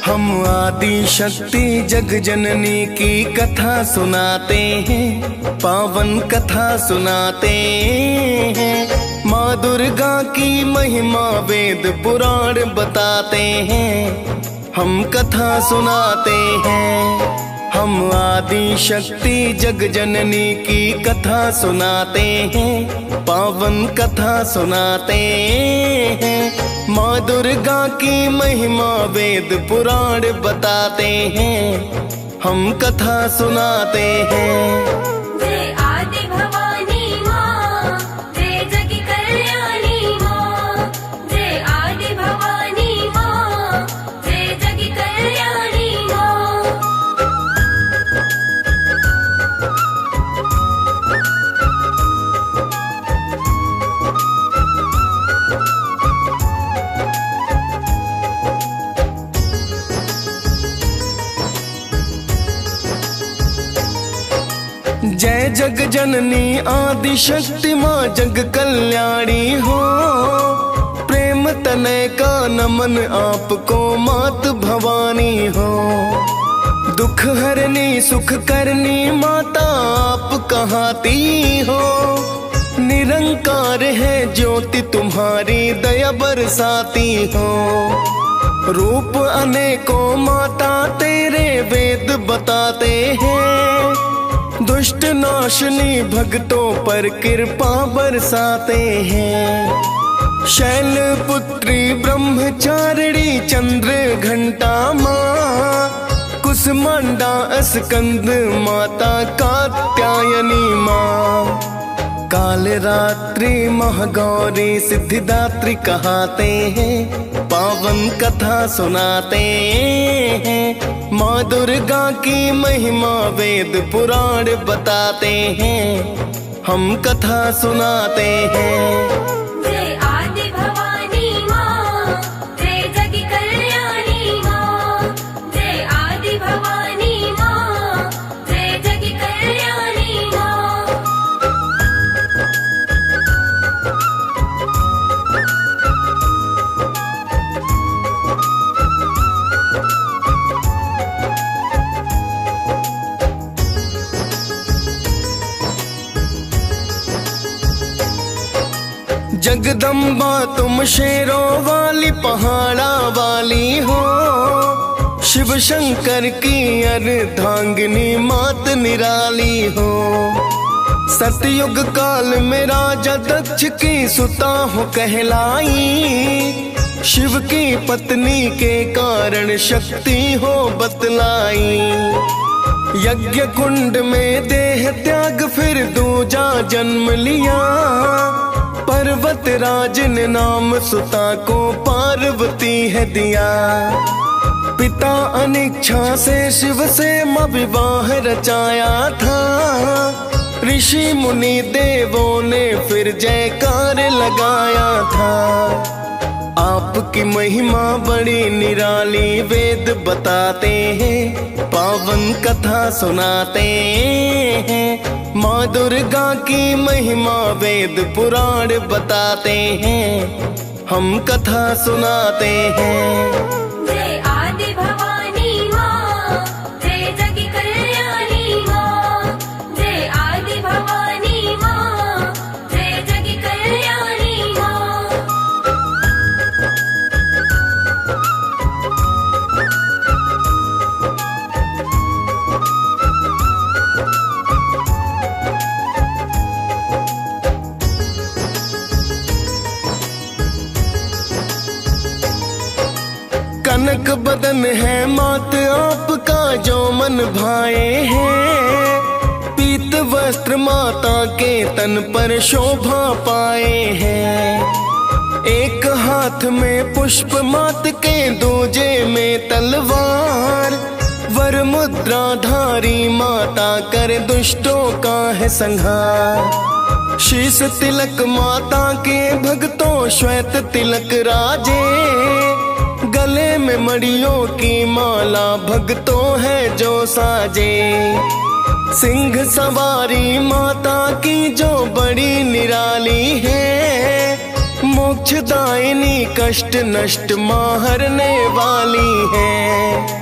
S4: हम आदि शक्ति जग जननी की कथा सुनाते हैं, पावन कथा सुनाते हैं। माँ दुर्गा की महिमा वेद पुराण बताते हैं, हम कथा सुनाते हैं। हम आदि शक्ति जग जननी की कथा सुनाते हैं, पावन कथा सुनाते हैं। माँ दुर्गा की महिमा वेद पुराण बताते हैं, हम कथा सुनाते हैं।
S2: जय आदि
S4: जय जग जननी आदि शक्ति माँ जग कल्याणी हो। प्रेम तनय का नमन आपको मात भवानी हो। दुख हरनी सुख करनी माता आप कहाती हो। निरंकार है ज्योति तुम्हारी दया बरसाती हो। रूप अनेकों माता तेरे वेद बताते हैं। दुष्ट नाशनी भक्तों पर कृपा बरसाते हैं। शैल पुत्री ब्रह्मचारिणी चंद्र घंटा माँ। कुसमांडा स्कंद माता कात्यायनी माँ। काल रात्रि महागौरी सिद्धिदात्री कहाते हैं। पावन कथा सुनाते हैं। माँ दुर्गा की महिमा वेद पुराण बताते हैं। हम कथा सुनाते हैं।
S2: जय आदि भवानी माँ, जय जग कल्याणी माँ। जय आदि भवानी माँ, जय जग कल्याणी माँ।
S4: जगदम्बा तुम शेरों वाली पहाड़ा वाली हो। शिव शंकर की अर्धांगिनी मात निराली हो। सतयुग काल में राजा दक्ष की सुता हो कहलाई। शिव की पत्नी के कारण शक्ति हो बतलाई। यज्ञ कुंड में देह त्याग फिर दूजा जन्म लिया। पर्वत राज ने नाम सुता को पार्वती है दिया। पिता अनिच्छा से शिव से मां विवाह रचाया था। ऋषि मुनि देवों ने फिर जयकार लगाया था। आपकी महिमा बड़ी निराली वेद बताते हैं। पावन कथा सुनाते हैं। माँ दुर्गा की महिमा वेद पुराण बताते हैं। हम कथा सुनाते हैं।
S2: जय आदि भवानी माँ, जय जग कल्याणी माँ। जय आदि भवानी माँ, जय जग कल्याणी माँ।
S4: कनक बदन है मात आपका जो मन भाए हैं। पीत वस्त्र माता के तन पर शोभा पाए हैं। एक हाथ में पुष्प मात के दूजे में तलवार। वर मुद्रा धारी माता कर दुष्टों का है संहार। शीश तिलक माता के भक्तों श्वेत तिलक राजे। गले में मड़ियों की माला भक्तों है जो साजे। सिंह सवारी माता की जो बड़ी निराली है। मोक्षदायिनी कष्ट नष्ट मारने वाली है।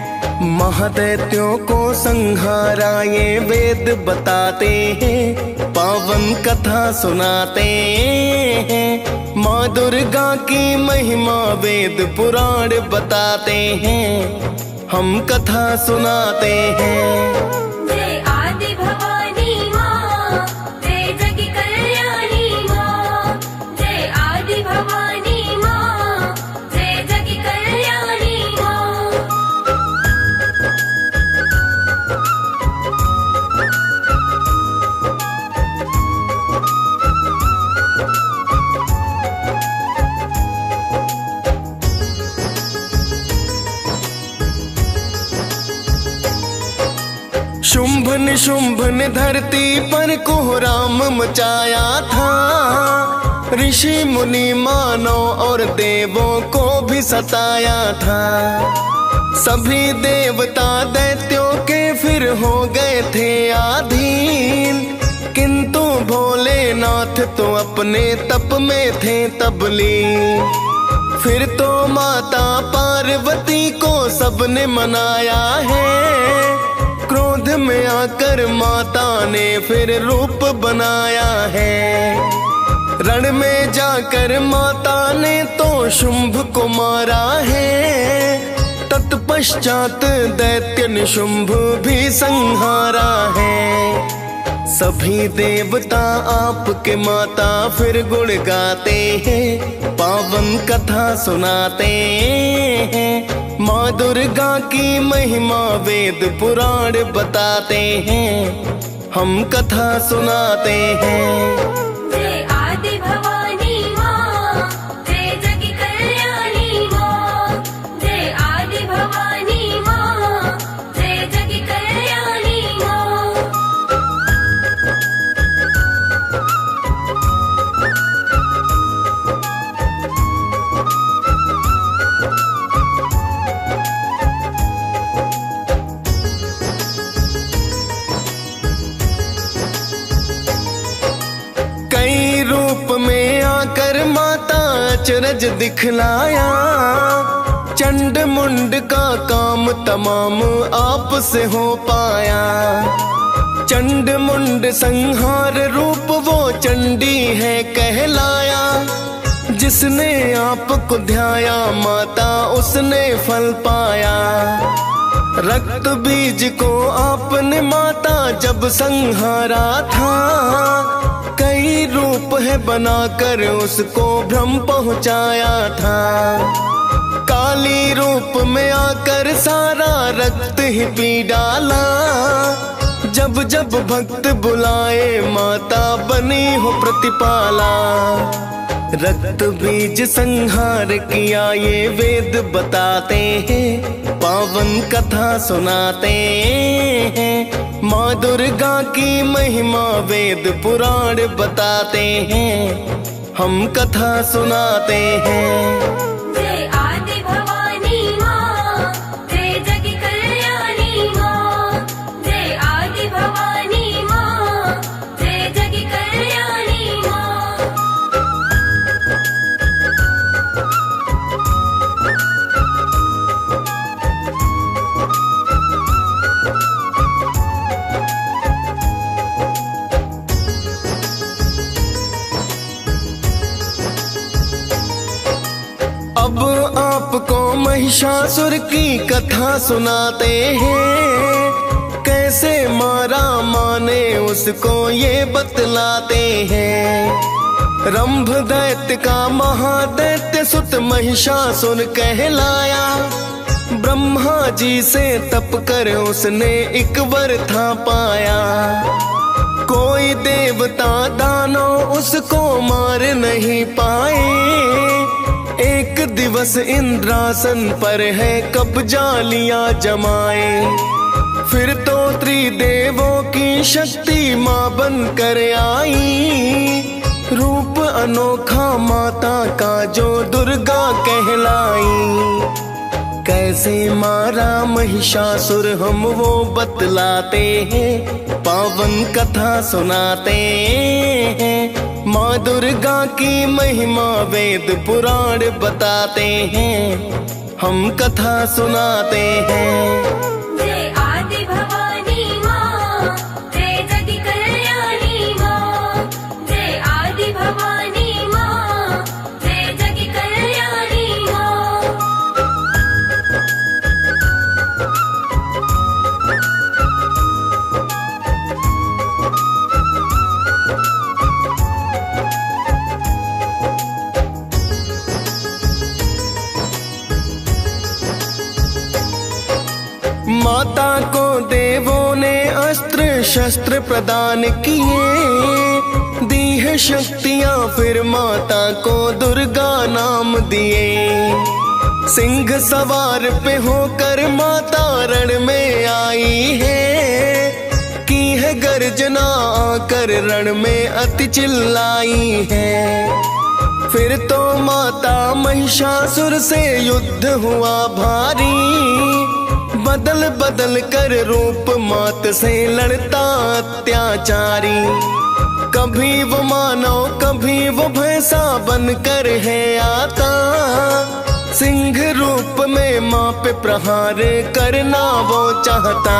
S4: महादैत्यों को संहारा ये वेद बताते हैं। पावन कथा सुनाते हैं। माँ दुर्गा की महिमा वेद पुराण बताते हैं। हम कथा सुनाते हैं।
S2: जय आदि भवानी माँ, जय जग कल्याणी माँ। जय आदि भवानी माँ, जय जग कल्याणी माँ।
S4: शुंभ निशुंभ ने धरती पर कोहराम मचाया था। ऋषि मुनि मानव और देवों को भी सताया था। सभी देवता दैत्यों के फिर हो गए थे अधीन। नाथ तो अपने तप में थे तबली। फिर तो माता पार्वती को सबने मनाया है। क्रोध में आकर माता ने फिर रूप बनाया है। रण में जाकर माता ने तो शुंभ को मारा है। तत्पश्चात दैत्य निशुंभ भी संहारा है। सभी देवता आपके माता फिर गुण गाते हैं, पावन कथा सुनाते हैं। माँ दुर्गा की महिमा वेद पुराण बताते हैं, हम कथा सुनाते हैं।
S2: जय आदि भवानी माँ, जय जग कल्याणी माँ। जय आदि भवानी माँ, जय जग कल्याणी माँ।
S4: कई रूप में आकर माता अचरज दिखलाया। चंड मुंड का काम तमाम आप से हो पाया। चंड मुंड संहार रूप वो चंडी है कहलाया। जिसने आपको ध्याया माता उसने फल पाया। रक्त बीज को आपने माता जब संहारा था। कई रूप है बनाकर उसको भ्रम पहुंचाया था। काली रूप में आकर सारा रक्त ही पी डाला। जब जब भक्त बुलाए माता बनी हो प्रतिपाला। रक्त बीज संहार किया ये वेद बताते हैं, पावन कथा सुनाते हैं। माँ दुर्गा की महिमा वेद पुराण बताते हैं, हम कथा सुनाते हैं।
S2: जय आदि भवानी माँ, जय जग कल्याणी माँ। जय आदि भवानी माँ, जय जग कल्याणी माँ।
S4: अब आपको महिषासुर की कथा सुनाते हैं। कैसे मारा माने उसको ये बतलाते हैं। रंभ दैत्य का महादैत्य सुत महिषासुर कहलाया। ब्रह्मा जी से तप कर उसने एक वर था पाया। कोई देवता दानव उसको मार नहीं पाए। एक दिवस इंद्रासन पर है कब्जा लिया जमाए। फिर तो त्रिदेवों की शक्ति माँ बन कर आई। रूप अनोखा माता का जो दुर्गा कहलाई। कैसे मारा महिषासुर हम वो बतलाते हैं, पावन कथा सुनाते हैं। माँ दुर्गा की महिमा वेद पुराण बताते हैं, हम कथा सुनाते हैं।
S2: जय आदि भवानी माँ, जय जग कल्याणी माँ। जय आदि भवानी माँ, जय जग कल्याणी माँ।
S4: माता को देवों ने अस्त्र शस्त्र प्रदान किए। दी है शक्तियाँ फिर माता को दुर्गा नाम दिए। सिंह सवार पे होकर माता रण में आई है। की है गर्जना आकर रण में अति चिल्लाई है। फिर तो माता महिषासुर से युद्ध हुआ भारी। बदल बदल कर रूप मात से लड़ता अत्याचारी। कभी वो मानव कभी वो भैंसा बनकर है आता, सिंह रूप में माँ पे प्रहार करना वो चाहता।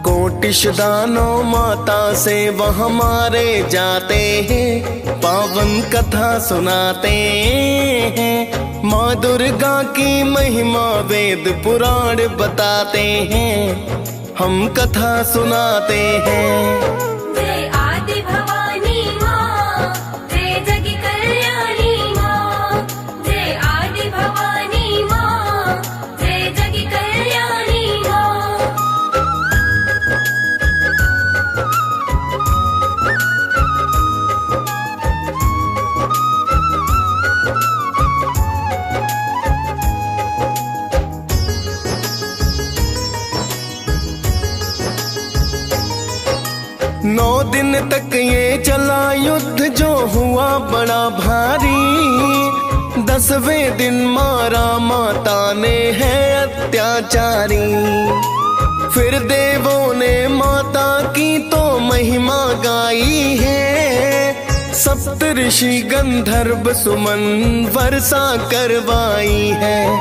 S4: कोटिश दानव माता से वह हमारे जाते हैं, पावन कथा सुनाते हैं। माँ दुर्गा की महिमा वेद पुराण बताते हैं, हम कथा सुनाते हैं।
S2: जय आदि भवानी माँ, जय जग कल्याणी माँ। जय आदि भवानी माँ, जय जग कल्याणी माँ।
S4: नौ दिन तक ये चला युद्ध जो हुआ बड़ा भारी, 10वें दिन मारा माता ने है अत्याचारी। फिर देवों ने माता की तो महिमा गाई है, सप्त ऋषि गंधर्व सुमन वर्षा करवाई है।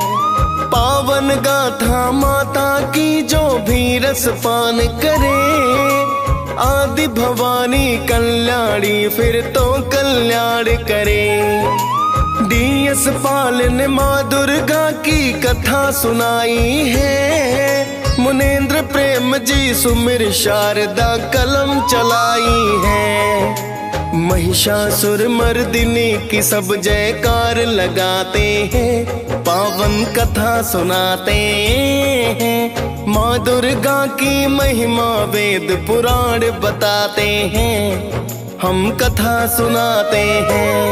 S4: पावन गाथा माता की जो भी रसपान करे, आदि भवानी कल्याणी फिर तो कल्याण करे। डीएस पाल ने माँ दुर्गा की कथा सुनाई है, मुनेन्द्र प्रेम जी सुमिर शारदा कलम चलाई है। महिषासुर मर्दिनी की सब जयकार लगाते हैं, पावन कथा सुनाते हैं। माँ दुर्गा की महिमा वेद पुराण बताते हैं, हम कथा सुनाते हैं।